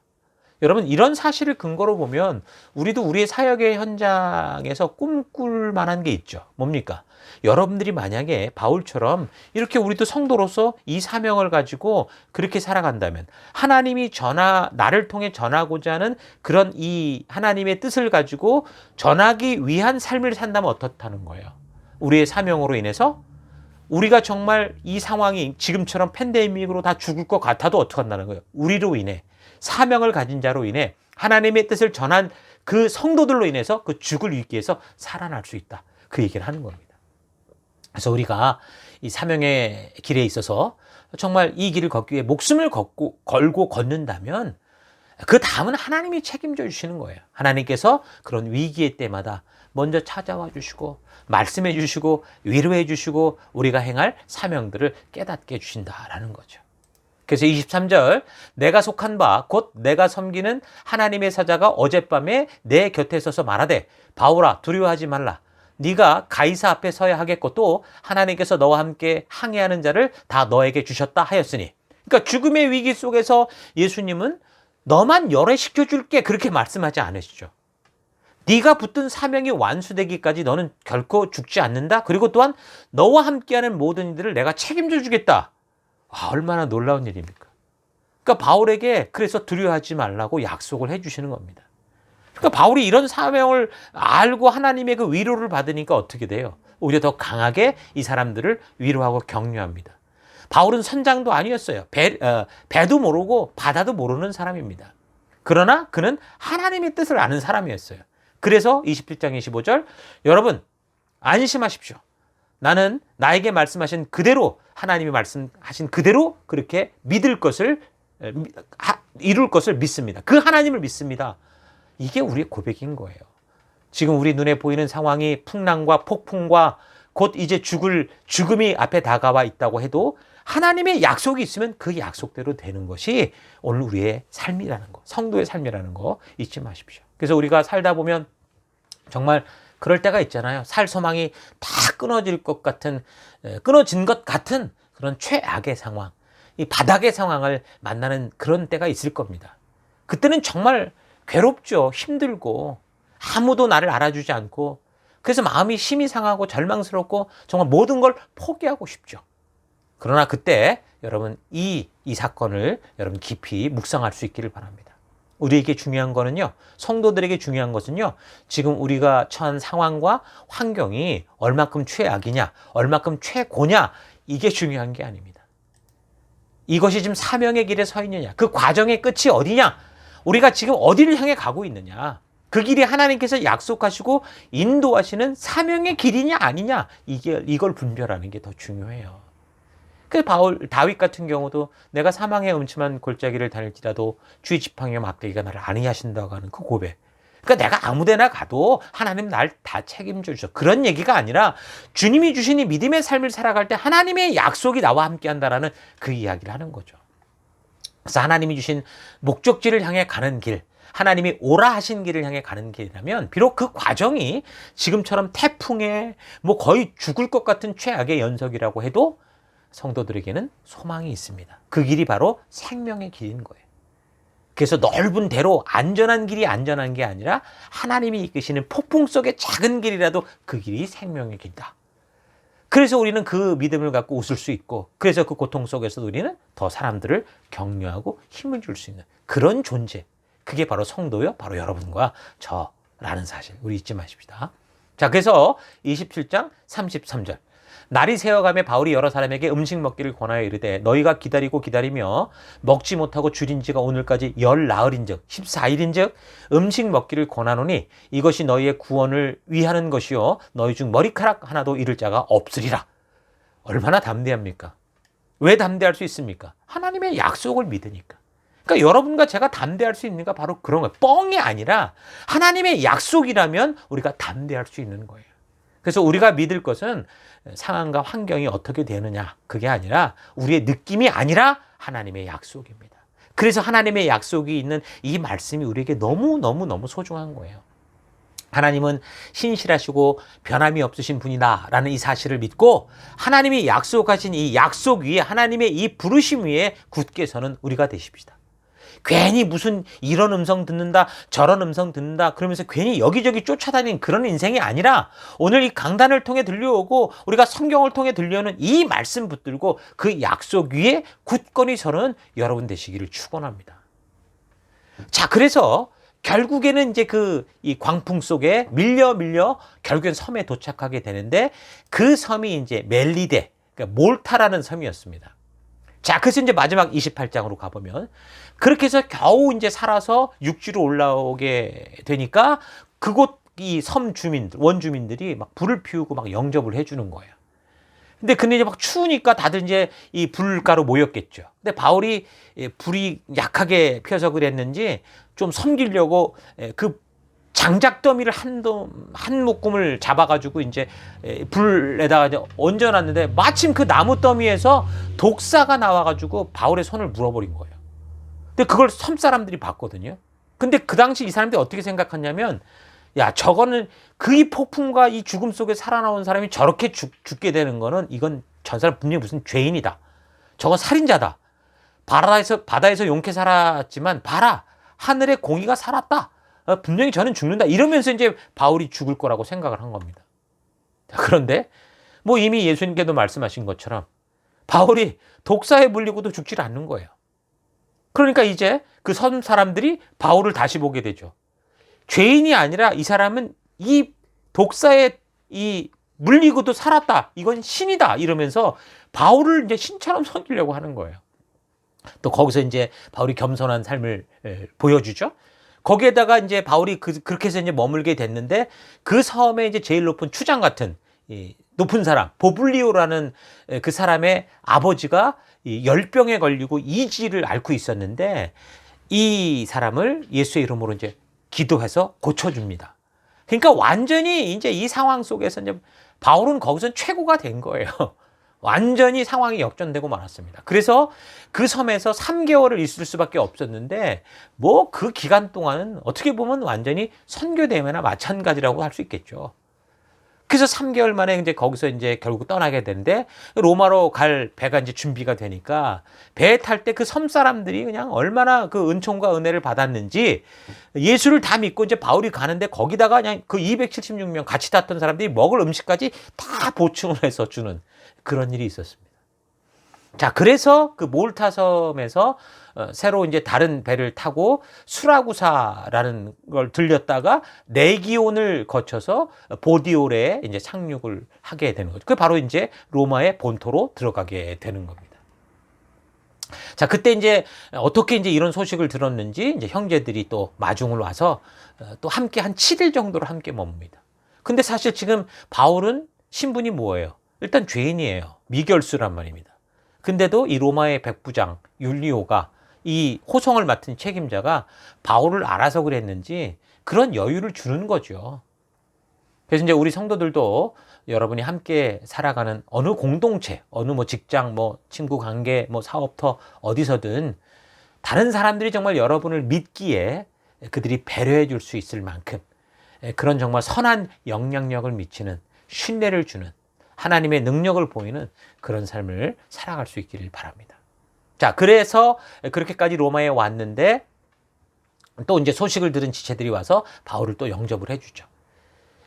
여러분 이런 사실을 근거로 보면 우리도 우리의 사역의 현장에서 꿈꿀 만한 게 있죠. 뭡니까? 여러분들이 만약에 바울처럼 이렇게 우리도 성도로서 이 사명을 가지고 그렇게 살아간다면 하나님이 나를 통해 전하고자 하는 그런 이 하나님의 뜻을 가지고 전하기 위한 삶을 산다면 어떻다는 거예요. 우리의 사명으로 인해서 우리가 정말 이 상황이 지금처럼 팬데믹으로 다 죽을 것 같아도 어떻게 한다는 거예요. 우리로 인해 사명을 가진 자로 인해 하나님의 뜻을 전한 그 성도들로 인해서 그 죽을 위기에서 살아날 수 있다. 그 얘기를 하는 겁니다. 그래서 우리가 이 사명의 길에 있어서 정말 이 길을 걷기 위해 목숨을 걸고 걷는다면 그 다음은 하나님이 책임져 주시는 거예요. 하나님께서 그런 위기의 때마다 먼저 찾아와 주시고 말씀해 주시고 위로해 주시고 우리가 행할 사명들을 깨닫게 해주신다라는 거죠. 그래서 23절 내가 속한 바 곧 내가 섬기는 하나님의 사자가 어젯밤에 내 곁에 서서 말하되 바울아 두려워하지 말라. 네가 가이사 앞에 서야 하겠고 또 하나님께서 너와 함께 항해하는 자를 다 너에게 주셨다 하였으니. 그러니까 죽음의 위기 속에서 예수님은 너만 열애시켜 줄게 그렇게 말씀하지 않으시죠. 네가 붙든 사명이 완수되기까지 너는 결코 죽지 않는다. 그리고 또한 너와 함께하는 모든 이들을 내가 책임져 주겠다. 얼마나 놀라운 일입니까? 그러니까 바울에게 그래서 두려워하지 말라고 약속을 해주시는 겁니다. 그러니까 바울이 이런 사명을 알고 하나님의 그 위로를 받으니까 어떻게 돼요? 오히려 더 강하게 이 사람들을 위로하고 격려합니다. 바울은 선장도 아니었어요. 배도 모르고 바다도 모르는 사람입니다. 그러나 그는 하나님의 뜻을 아는 사람이었어요. 그래서 27장 25절 여러분 안심하십시오. 나는 나에게 말씀하신 그대로 하나님이 말씀하신 그대로 그렇게 이룰 것을 믿습니다. 그 하나님을 믿습니다. 이게 우리의 고백인 거예요. 지금 우리 눈에 보이는 상황이 풍랑과 폭풍과 곧 이제 죽음이 앞에 다가와 있다고 해도 하나님의 약속이 있으면 그 약속대로 되는 것이 오늘 우리의 삶이라는 거, 성도의 삶이라는 거 잊지 마십시오. 그래서 우리가 살다 보면 정말 그럴 때가 있잖아요. 살 소망이 다 끊어진 것 같은 그런 최악의 상황, 이 바닥의 상황을 만나는 그런 때가 있을 겁니다. 그때는 정말 괴롭죠. 힘들고 아무도 나를 알아주지 않고 그래서 마음이 심히 상하고 절망스럽고 정말 모든 걸 포기하고 싶죠. 그러나 그때 여러분 이 사건을 여러분 깊이 묵상할 수 있기를 바랍니다. 우리에게 중요한 거는요, 성도들에게 중요한 것은요, 지금 우리가 처한 상황과 환경이 얼마큼 최악이냐, 얼마큼 최고냐, 이게 중요한 게 아닙니다. 이것이 지금 사명의 길에 서 있느냐, 그 과정의 끝이 어디냐, 우리가 지금 어디를 향해 가고 있느냐, 그 길이 하나님께서 약속하시고 인도하시는 사명의 길이냐 아니냐, 이걸 분별하는 게 더 중요해요. 그 다윗 같은 경우도 내가 사망의 음침한 골짜기를 다닐지라도 주의 지팡이와 막대기가 나를 안위하신다고 하는 그 고백. 그러니까 내가 아무데나 가도 하나님 날 다 책임져 주셔. 그런 얘기가 아니라 주님이 주신 이 믿음의 삶을 살아갈 때 하나님의 약속이 나와 함께 한다라는 그 이야기를 하는 거죠. 그래서 하나님이 주신 목적지를 향해 가는 길, 하나님이 오라 하신 길을 향해 가는 길이라면 비록 그 과정이 지금처럼 태풍에 거의 죽을 것 같은 최악의 연석이라고 해도 성도들에게는 소망이 있습니다. 그 길이 바로 생명의 길인 거예요. 그래서 넓은 대로 안전한 길이 안전한 게 아니라 하나님이 이끄시는 폭풍 속의 작은 길이라도 그 길이 생명의 길이다. 그래서 우리는 그 믿음을 갖고 웃을 수 있고 그래서 그 고통 속에서 우리는 더 사람들을 격려하고 힘을 줄 수 있는 그런 존재. 그게 바로 성도요. 바로 여러분과 저라는 사실. 우리 잊지 마십시다. 자, 그래서 27장 33절. 날이 새어가며 바울이 여러 사람에게 음식 먹기를 권하여 이르되 너희가 기다리며 먹지 못하고 줄인 지가 오늘까지 열 나흘인즉 14일인즉 음식 먹기를 권하노니 이것이 너희의 구원을 위하는 것이요 너희 중 머리카락 하나도 잃을 자가 없으리라. 얼마나 담대합니까? 왜 담대할 수 있습니까? 하나님의 약속을 믿으니까. 그러니까 여러분과 제가 담대할 수 있는가 바로 그런 거예요. 뻥이 아니라 하나님의 약속이라면 우리가 담대할 수 있는 거예요. 그래서 우리가 믿을 것은 상황과 환경이 어떻게 되느냐 그게 아니라 우리의 느낌이 아니라 하나님의 약속입니다. 그래서 하나님의 약속이 있는 이 말씀이 우리에게 너무 소중한 거예요. 하나님은 신실하시고 변함이 없으신 분이다라는 이 사실을 믿고 하나님이 약속하신 이 약속 위에 하나님의 이 부르심 위에 굳게 서는 우리가 되십시다. 괜히 무슨 이런 음성 듣는다, 저런 음성 듣는다, 그러면서 괜히 여기저기 쫓아다니는 그런 인생이 아니라 오늘 이 강단을 통해 들려오고 우리가 성경을 통해 들려오는 이 말씀 붙들고 그 약속 위에 굳건히 서는 여러분 되시기를 축원합니다. 자, 그래서 결국에는 이제 이 광풍 속에 밀려 결국엔 섬에 도착하게 되는데 그 섬이 이제 멜리데, 그러니까 몰타라는 섬이었습니다. 자, 그래서 이제 마지막 28장으로 가보면 그렇게 해서 겨우 이제 살아서 육지로 올라오게 되니까 그곳 이 섬 주민들, 원주민들이 막 불을 피우고 막 영접을 해주는 거예요. 근데 이제 막 추우니까 다들 이제 이 불가로 모였겠죠. 근데 바울이 불이 약하게 펴서 그랬는지 좀 섬기려고 그 장작 더미를 한 묶음을 잡아가지고 이제 불에다가 이제 얹어놨는데 마침 그 나무 더미에서 독사가 나와가지고 바울의 손을 물어버린 거예요. 근데 그걸 섬 사람들이 봤거든요. 근데 그 당시 이 사람들이 어떻게 생각했냐면, 야, 저거는 이 폭풍과 이 죽음 속에 살아나온 사람이 저렇게 죽게 되는 거는 이건 저 사람 분명히 무슨 죄인이다. 저건 살인자다. 바다에서 용케 살았지만 봐라, 하늘의 공의가 살았다. 분명히 저는 죽는다. 이러면서 이제 바울이 죽을 거라고 생각을 한 겁니다. 그런데 뭐 이미 예수님께도 말씀하신 것처럼 바울이 독사에 물리고도 죽질 않는 거예요. 그러니까 이제 그 섬 사람들이 바울을 다시 보게 되죠. 죄인이 아니라 이 사람은 이 독사에 물리고도 살았다. 이건 신이다. 이러면서 바울을 이제 신처럼 섬기려고 하는 거예요. 또 거기서 이제 바울이 겸손한 삶을 보여주죠. 거기에다가 이제 바울이 그렇게 해서 이제 머물게 됐는데 그 섬에 이제 제일 높은 추장 같은 높은 사람, 보블리오라는 그 사람의 아버지가 열병에 걸리고 이지를 앓고 있었는데 이 사람을 예수의 이름으로 이제 기도해서 고쳐줍니다. 그러니까 완전히 이제 이 상황 속에서 이제 바울은 거기서 최고가 된 거예요. 완전히 상황이 역전되고 말았습니다. 그래서 그 섬에서 3개월을 있을 수밖에 없었는데 뭐 그 기간 동안은 어떻게 보면 완전히 선교대회나 마찬가지라고 할 수 있겠죠. 그래서 3개월 만에 이제 거기서 이제 결국 떠나게 되는데 로마로 갈 배가 이제 준비가 되니까 배에 탈 때 그 섬 사람들이 그냥 얼마나 그 은총과 은혜를 받았는지 예수를 다 믿고 이제 바울이 가는데 거기다가 그냥 그 276명 같이 탔던 사람들이 먹을 음식까지 다 보충을 해서 주는 그런 일이 있었습니다. 자, 그래서 그 몰타 섬에서 새로 이제 다른 배를 타고 수라구사라는 걸 들렸다가 레기온을 거쳐서 보디올에 이제 상륙을 하게 되는 거죠. 그 바로 이제 로마의 본토로 들어가게 되는 겁니다. 자, 그때 이제 어떻게 이제 이런 소식을 들었는지 이제 형제들이 또 마중을 와서 또 함께 한 7일 정도를 함께 머뭅니다. 근데 사실 지금 바울은 신분이 뭐예요? 일단 죄인이에요. 미결수란 말입니다. 근데도 이 로마의 백부장 율리오가 이 호송을 맡은 책임자가 바울을 알아서 그랬는지 그런 여유를 주는 거죠. 그래서 이제 우리 성도들도 여러분이 함께 살아가는 어느 공동체, 어느 뭐 직장, 뭐 친구 관계, 뭐 사업터 어디서든 다른 사람들이 정말 여러분을 믿기에 그들이 배려해 줄 수 있을 만큼 그런 정말 선한 영향력을 미치는 신뢰를 주는 하나님의 능력을 보이는 그런 삶을 살아갈 수 있기를 바랍니다. 자, 그래서 그렇게까지 로마에 왔는데 또 이제 소식을 들은 지체들이 와서 바울을 또 영접을 해주죠.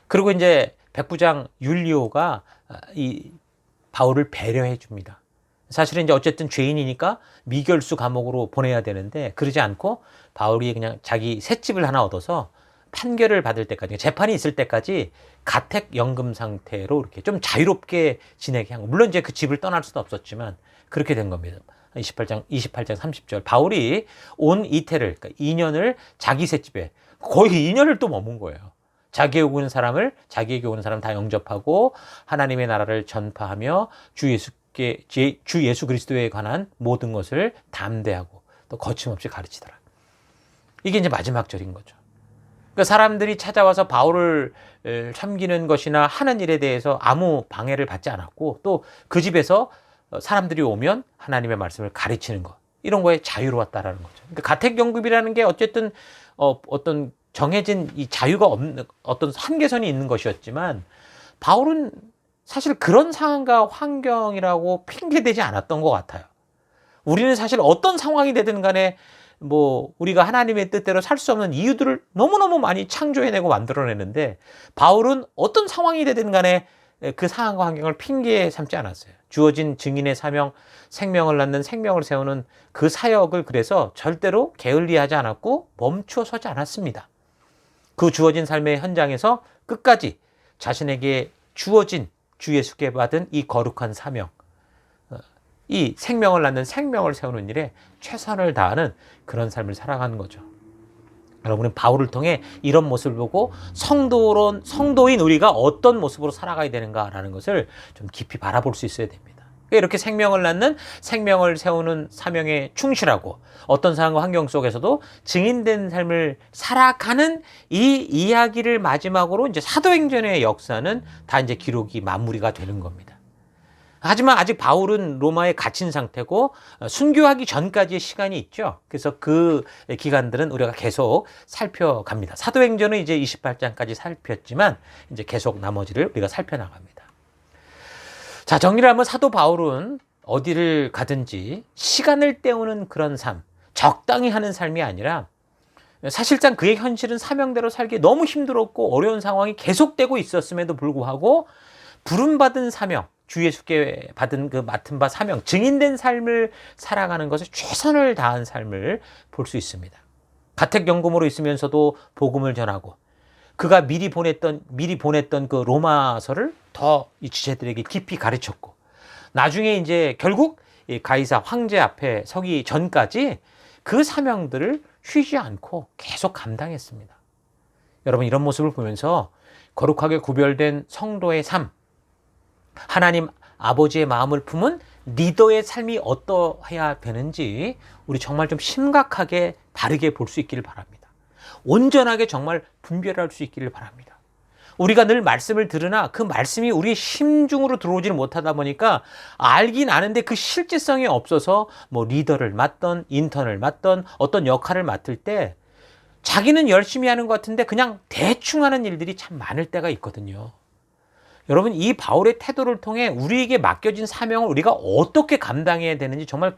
그리고 이제 백부장 율리오가 이 바울을 배려해 줍니다. 사실은 이제 어쨌든 죄인이니까 미결수 감옥으로 보내야 되는데 그러지 않고 바울이 그냥 자기 셋집을 하나 얻어서 판결을 받을 때까지, 재판이 있을 때까지 가택 연금 상태로 이렇게 좀 자유롭게 지내게 한 거. 물론 이제 그 집을 떠날 수는 없었지만 그렇게 된 겁니다. 28장 30절. 바울이 온 이태를, 그러니까 2년을 자기 셋집에 거의 2년을 또 머문 거예요. 자기에게 오는 사람 다 영접하고 하나님의 나라를 전파하며 주 예수 그리스도에 관한 모든 것을 담대하고 또 거침없이 가르치더라. 이게 이제 마지막 절인 거죠. 그러니까 사람들이 찾아와서 바울을 섬기는 것이나 하는 일에 대해서 아무 방해를 받지 않았고 또 그 집에서 사람들이 오면 하나님의 말씀을 가르치는 것, 이런 거에 자유로웠다라는 거죠. 그러니까 가택연금이라는 게 어쨌든 어떤 정해진 이 자유가 없는 어떤 한계선이 있는 것이었지만 바울은 사실 그런 상황과 환경이라고 핑계대지 않았던 것 같아요. 우리는 사실 어떤 상황이 되든 간에 뭐 우리가 하나님의 뜻대로 살 수 없는 이유들을 너무너무 많이 창조해내고 만들어내는데 바울은 어떤 상황이 되든 간에 그 상황과 환경을 핑계 삼지 않았어요. 주어진 증인의 사명, 생명을 낳는 생명을 세우는 그 사역을 그래서 절대로 게을리하지 않았고 멈추어 서지 않았습니다. 그 주어진 삶의 현장에서 끝까지 자신에게 주어진 주 예수께 받은 이 거룩한 사명, 이 생명을 낳는 생명을 세우는 일에 최선을 다하는 그런 삶을 살아가는 거죠. 여러분은 바울을 통해 이런 모습을 보고 성도인 우리가 어떤 모습으로 살아가야 되는가라는 것을 좀 깊이 바라볼 수 있어야 됩니다. 이렇게 생명을 낳는 생명을 세우는 사명에 충실하고 어떤 상황과 환경 속에서도 증인된 삶을 살아가는 이 이야기를 마지막으로 이제 사도행전의 역사는 다 이제 기록이 마무리가 되는 겁니다. 하지만 아직 바울은 로마에 갇힌 상태고 순교하기 전까지의 시간이 있죠. 그래서 그 기간들은 우리가 계속 살펴갑니다. 사도행전은 이제 28장까지 살폈지만 이제 계속 나머지를 우리가 살펴나갑니다. 자, 정리를 하면 사도 바울은 어디를 가든지 시간을 때우는 그런 삶, 적당히 하는 삶이 아니라 사실상 그의 현실은 사명대로 살기 너무 힘들었고 어려운 상황이 계속되고 있었음에도 불구하고 부름받은 사명, 주 예수께 받은 그 맡은 바 사명, 증인된 삶을 살아가는 것에 최선을 다한 삶을 볼 수 있습니다. 가택연금으로 있으면서도 복음을 전하고 그가 미리 보냈던 그 로마서를 더 이 지체들에게 깊이 가르쳤고 나중에 이제 결국 가이사 황제 앞에 서기 전까지 그 사명들을 쉬지 않고 계속 감당했습니다. 여러분 이런 모습을 보면서 거룩하게 구별된 성도의 삶, 하나님 아버지의 마음을 품은 리더의 삶이 어떠해야 되는지 우리 정말 좀 심각하게 바르게 볼 수 있기를 바랍니다. 온전하게 정말 분별할 수 있기를 바랍니다. 우리가 늘 말씀을 들으나 그 말씀이 우리의 심중으로 들어오지를 못하다 보니까 알긴 아는데 그 실제성이 없어서 뭐 리더를 맡던 인턴을 맡던 어떤 역할을 맡을 때 자기는 열심히 하는 것 같은데 그냥 대충 하는 일들이 참 많을 때가 있거든요. 여러분 이 바울의 태도를 통해 우리에게 맡겨진 사명을 우리가 어떻게 감당해야 되는지 정말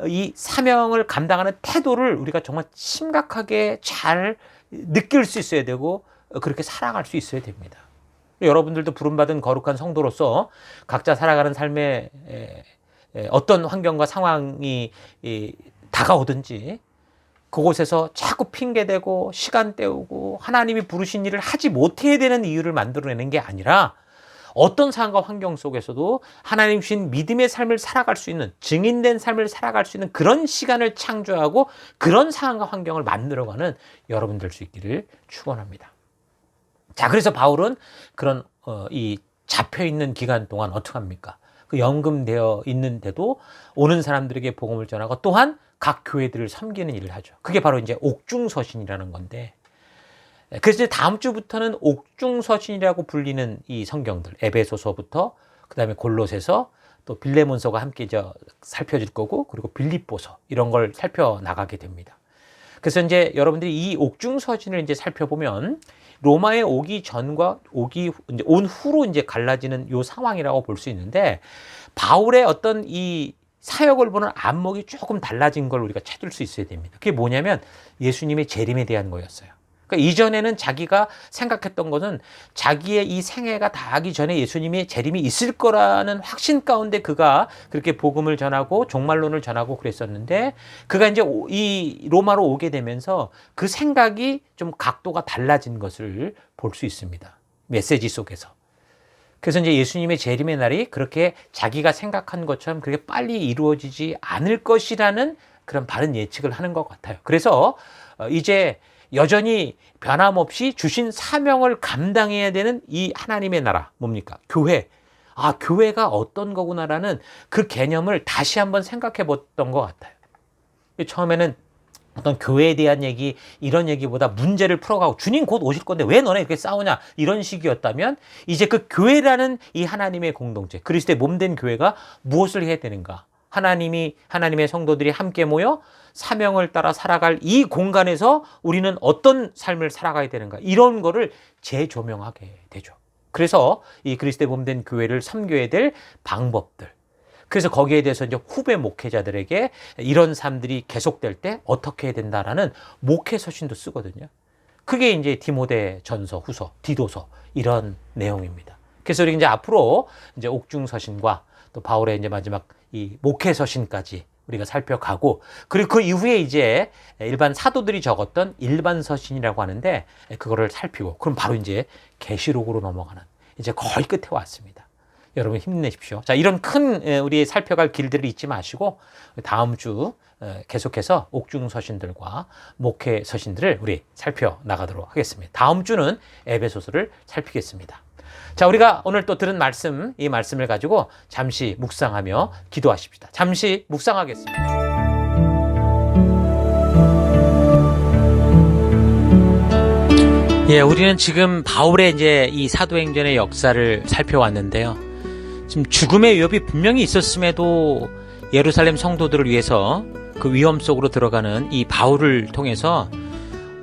이 사명을 감당하는 태도를 우리가 정말 심각하게 잘 느낄 수 있어야 되고 그렇게 살아갈 수 있어야 됩니다. 여러분들도 부름받은 거룩한 성도로서 각자 살아가는 삶에 어떤 환경과 상황이 다가오든지 그곳에서 자꾸 핑계대고 시간 때우고 하나님이 부르신 일을 하지 못해야 되는 이유를 만들어내는 게 아니라 어떤 상황과 환경 속에서도 하나님 주신 믿음의 삶을 살아갈 수 있는 증인된 삶을 살아갈 수 있는 그런 시간을 창조하고 그런 상황과 환경을 만들어가는 여러분 될 수 있기를 축원합니다. 자, 그래서 바울은 그런 이 잡혀있는 기간 동안 어떻게 합니까? 그 연금되어 있는데도 오는 사람들에게 복음을 전하고 또한 각 교회들을 섬기는 일을 하죠. 그게 바로 이제 옥중서신이라는 건데 그래서 다음 주부터는 옥중서신이라고 불리는 이 성경들 에베소서부터 그다음에 골로새서 또 빌레몬서가 함께 살펴질 거고 그리고 빌립보서 이런 걸 살펴나가게 됩니다. 그래서 이제 여러분들이 이 옥중서신을 이제 살펴보면 로마에 오기 전과 온 후로 이제 갈라지는 요 상황이라고 볼 수 있는데 바울의 어떤 이 사역을 보는 안목이 조금 달라진 걸 우리가 찾을 수 있어야 됩니다. 그게 뭐냐면 예수님의 재림에 대한 거였어요. 그러니까 이전에는 자기가 생각했던 것은 자기의 이 생애가 다하기 전에 예수님의 재림이 있을 거라는 확신 가운데 그가 그렇게 복음을 전하고 종말론을 전하고 그랬었는데 그가 이제 이 로마로 오게 되면서 그 생각이 좀 각도가 달라진 것을 볼 수 있습니다. 메시지 속에서. 그래서 이제 예수님의 재림의 날이 그렇게 자기가 생각한 것처럼 그렇게 빨리 이루어지지 않을 것이라는 그런 바른 예측을 하는 것 같아요. 그래서 이제 여전히 변함없이 주신 사명을 감당해야 되는 이 하나님의 나라 뭡니까? 교회. 아, 교회가 어떤 거구나라는 그 개념을 다시 한번 생각해 봤던 것 같아요. 처음에는 어떤 교회에 대한 얘기 이런 얘기보다 문제를 풀어가고 주님 곧 오실 건데 왜 너네 이렇게 싸우냐 이런 식이었다면 이제 그 교회라는 이 하나님의 공동체 그리스도의 몸된 교회가 무엇을 해야 되는가? 하나님의 성도들이 함께 모여 사명을 따라 살아갈 이 공간에서 우리는 어떤 삶을 살아가야 되는가 이런 거를 재조명하게 되죠. 그래서 이 그리스도의 몸된 교회를 섬겨야 될 방법들 그래서 거기에 대해서 이제 후배 목회자들에게 이런 삶들이 계속될 때 어떻게 해야 된다라는 목회 서신도 쓰거든요. 그게 이제 디모데 전서, 후서, 디도서 이런 내용입니다. 그래서 우리 이제 앞으로 이제 옥중 서신과 또 바울의 이제 마지막 이 목회 서신까지 우리가 살펴가고, 그리고 그 이후에 이제 일반 사도들이 적었던 일반 서신이라고 하는데 그거를 살피고, 그럼 바로 이제 계시록으로 넘어가는 이제 거의 끝에 왔습니다. 여러분 힘내십시오. 자, 이런 큰 우리 살펴갈 길들을 잊지 마시고 다음 주 계속해서 옥중 서신들과 목회 서신들을 우리 살펴나가도록 하겠습니다. 다음 주는 에베소서를 살피겠습니다. 자, 우리가 오늘 또 들은 말씀, 이 말씀을 가지고 잠시 묵상하며 기도하십시다. 잠시 묵상하겠습니다. 예, 우리는 지금 바울의 이제 이 사도행전의 역사를 살펴왔는데요. 지금 죽음의 위협이 분명히 있었음에도 예루살렘 성도들을 위해서 그 위험 속으로 들어가는 이 바울을 통해서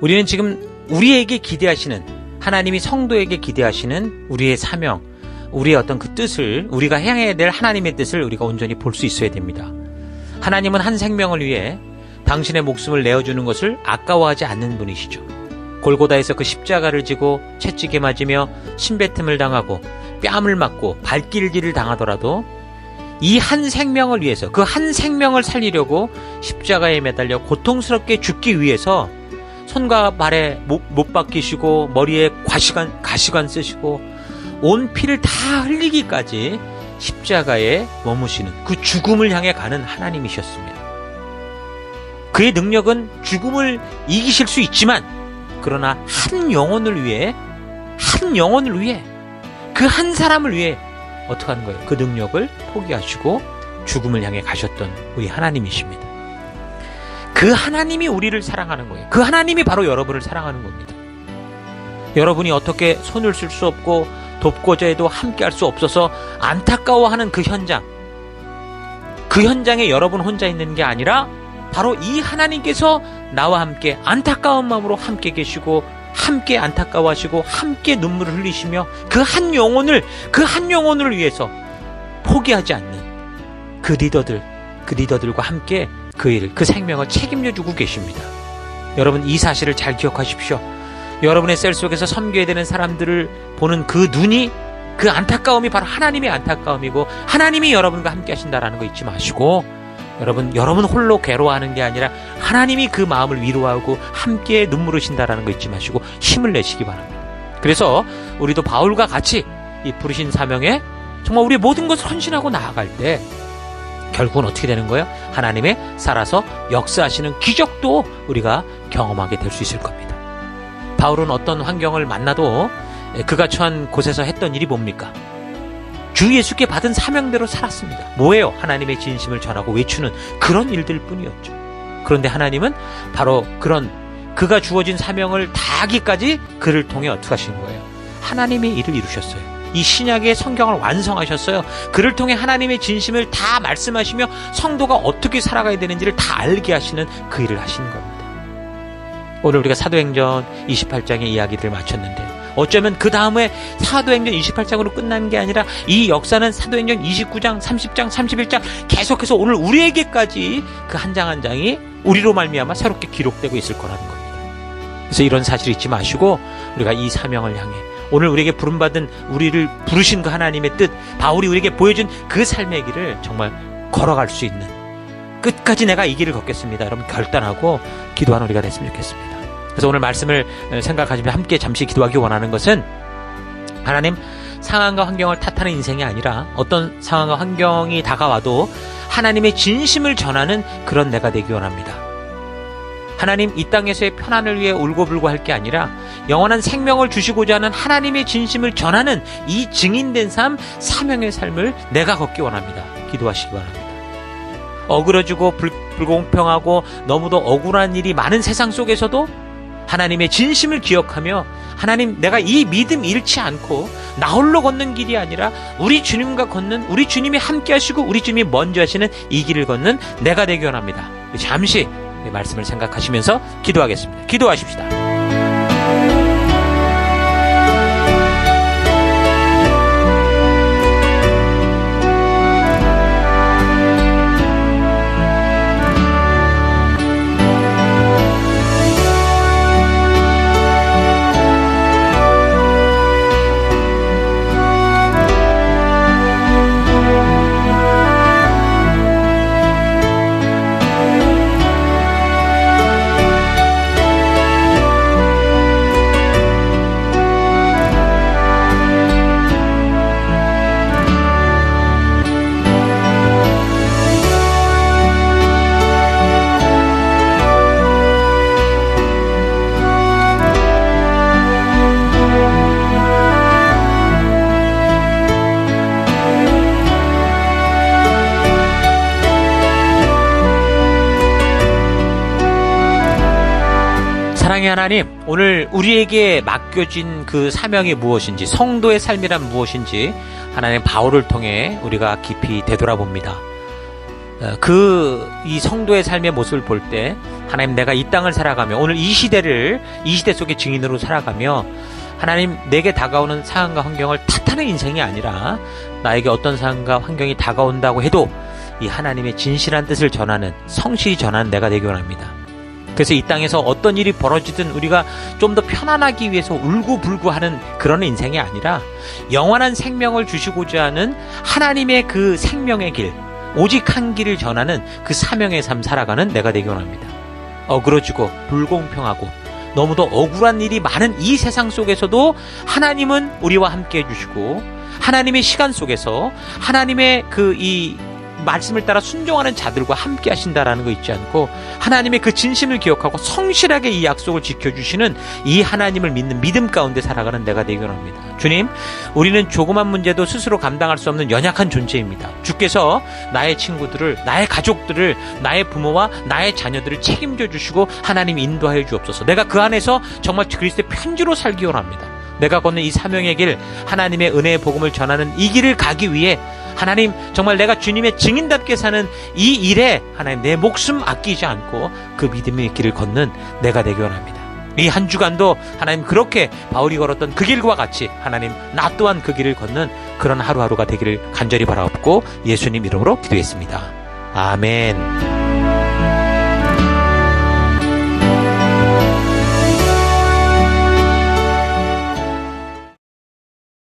우리는 지금 우리에게 기대하시는, 하나님이 성도에게 기대하시는 우리의 사명, 우리의 어떤 그 뜻을, 우리가 향해야 될 하나님의 뜻을 우리가 온전히 볼 수 있어야 됩니다. 하나님은 한 생명을 위해 당신의 목숨을 내어주는 것을 아까워하지 않는 분이시죠. 골고다에서 그 십자가를 지고 채찍에 맞으며 침뱉음을 당하고 뺨을 맞고 발길질을 당하더라도 이 한 생명을 위해서, 그 한 생명을 살리려고 십자가에 매달려 고통스럽게 죽기 위해서 손과 발에 못 박히시고 머리에 가시관 쓰시고 온 피를 다 흘리기까지 십자가에 머무시는 그 죽음을 향해 가는 하나님이셨습니다. 그의 능력은 죽음을 이기실 수 있지만, 그러나 한 영혼을 위해 그 한 사람을 위해 어떻게 하는 거예요? 그 능력을 포기하시고 죽음을 향해 가셨던 우리 하나님이십니다. 그 하나님이 우리를 사랑하는 거예요. 그 하나님이 바로 여러분을 사랑하는 겁니다. 여러분이 어떻게 손을 쓸 수 없고 돕고자 해도 함께 할 수 없어서 안타까워하는 그 현장에 여러분 혼자 있는 게 아니라 바로 이 하나님께서 나와 함께 안타까운 마음으로 함께 계시고, 함께 안타까워하시고 함께 눈물을 흘리시며 그 한 영혼을 위해서 포기하지 않는 그 리더들과 함께 그 일을, 그 생명을 책임져 주고 계십니다. 여러분, 이 사실을 잘 기억하십시오. 여러분의 셀 속에서 섬겨야 되는 사람들을 보는 그 눈이, 그 안타까움이 바로 하나님의 안타까움이고, 하나님이 여러분과 함께 하신다라는 거 잊지 마시고, 여러분 홀로 괴로워하는 게 아니라 하나님이 그 마음을 위로하고 함께 눈물 흘리신다라는 거 잊지 마시고 힘을 내시기 바랍니다. 그래서 우리도 바울과 같이 이 부르신 사명에 정말 우리의 모든 것을 헌신하고 나아갈 때 결국은 어떻게 되는 거예요? 하나님의 살아서 역사하시는 기적도 우리가 경험하게 될 수 있을 겁니다. 바울은 어떤 환경을 만나도 그가 처한 곳에서 했던 일이 뭡니까? 주 예수께 받은 사명대로 살았습니다. 뭐예요? 하나님의 진심을 전하고 외치는 그런 일들 뿐이었죠. 그런데 하나님은 바로 그런 그가 주어진 사명을 다하기까지 그를 통해 어떻게 하신 거예요? 하나님의 일을 이루셨어요. 이 신약의 성경을 완성하셨어요. 그를 통해 하나님의 진심을 다 말씀하시며 성도가 어떻게 살아가야 되는지를 다 알게 하시는 그 일을 하시는 겁니다. 오늘 우리가 사도행전 28장의 이야기들을 마쳤는데, 어쩌면 그 다음에 사도행전 28장으로 끝난 게 아니라 이 역사는 사도행전 29장, 30장, 31장 계속해서 오늘 우리에게까지 그 한 장 한 장이 우리로 말미암아 새롭게 기록되고 있을 거라는 겁니다. 그래서 이런 사실 잊지 마시고 우리가 이 사명을 향해 오늘 우리에게 부름받은, 우리를 부르신 그 하나님의 뜻, 바울이 우리에게 보여준 그 삶의 길을 정말 걸어갈 수 있는, 끝까지 내가 이 길을 걷겠습니다, 여러분 결단하고 기도하는 우리가 됐으면 좋겠습니다. 그래서 오늘 말씀을 생각하시며 함께 잠시 기도하기 원하는 것은, 하나님, 상황과 환경을 탓하는 인생이 아니라 어떤 상황과 환경이 다가와도 하나님의 진심을 전하는 그런 내가 되기 원합니다. 하나님, 이 땅에서의 편안을 위해 울고불고 할 게 아니라 영원한 생명을 주시고자 하는 하나님의 진심을 전하는 이 증인된 삶, 사명의 삶을 내가 걷기 원합니다. 기도하시기 바랍니다. 어그러지고 불공평하고 너무도 억울한 일이 많은 세상 속에서도 하나님의 진심을 기억하며, 하나님, 내가 이 믿음 잃지 않고 나 홀로 걷는 길이 아니라 우리 주님과 걷는, 우리 주님이 함께 하시고 우리 주님이 먼저 하시는 이 길을 걷는 내가 되기 원합니다. 잠시 말씀을 생각하시면서 기도하겠습니다. 기도하십시다. 사랑의 하나님, 오늘 우리에게 맡겨진 그 사명이 무엇인지, 성도의 삶이란 무엇인지 하나님 바울을 통해 우리가 깊이 되돌아봅니다. 이 성도의 삶의 모습을 볼 때 하나님, 내가 이 땅을 살아가며 오늘 이 시대 속의 증인으로 살아가며 하나님, 내게 다가오는 상황과 환경을 탓하는 인생이 아니라 나에게 어떤 상황과 환경이 다가온다고 해도 이 하나님의 진실한 뜻을 전하는, 성실히 전하는 내가 되기 원합니다. 그래서 이 땅에서 어떤 일이 벌어지든 우리가 좀 더 편안하기 위해서 울고불고하는 그런 인생이 아니라 영원한 생명을 주시고자 하는 하나님의 그 생명의 길, 오직 한 길을 전하는 그 사명의 삶 살아가는 내가 되기 원합니다. 어그러지고 불공평하고 너무도 억울한 일이 많은 이 세상 속에서도 하나님은 우리와 함께 해주시고, 하나님의 시간 속에서 하나님의 이 말씀을 따라 순종하는 자들과 함께 하신다라는 거 잊지 않고 하나님의 그 진심을 기억하고 성실하게 이 약속을 지켜주시는 이 하나님을 믿는 믿음 가운데 살아가는 내가 되기 원합니다. 주님, 우리는 조그만 문제도 스스로 감당할 수 없는 연약한 존재입니다. 주께서 나의 친구들을, 나의 가족들을, 나의 부모와 나의 자녀들을 책임져 주시고 하나님 인도하여 주옵소서. 내가 그 안에서 정말 그리스도의 편지로 살기 원합니다. 내가 걷는 이 사명의 길, 하나님의 은혜의 복음을 전하는 이 길을 가기 위해 하나님, 정말 내가 주님의 증인답게 사는 이 일에 하나님 내 목숨 아끼지 않고 그 믿음의 길을 걷는 내가 되기 원합니다. 이 한 주간도 하나님, 그렇게 바울이 걸었던 그 길과 같이 하나님, 나 또한 그 길을 걷는 그런 하루하루가 되기를 간절히 바라옵고 예수님 이름으로 기도했습니다. 아멘.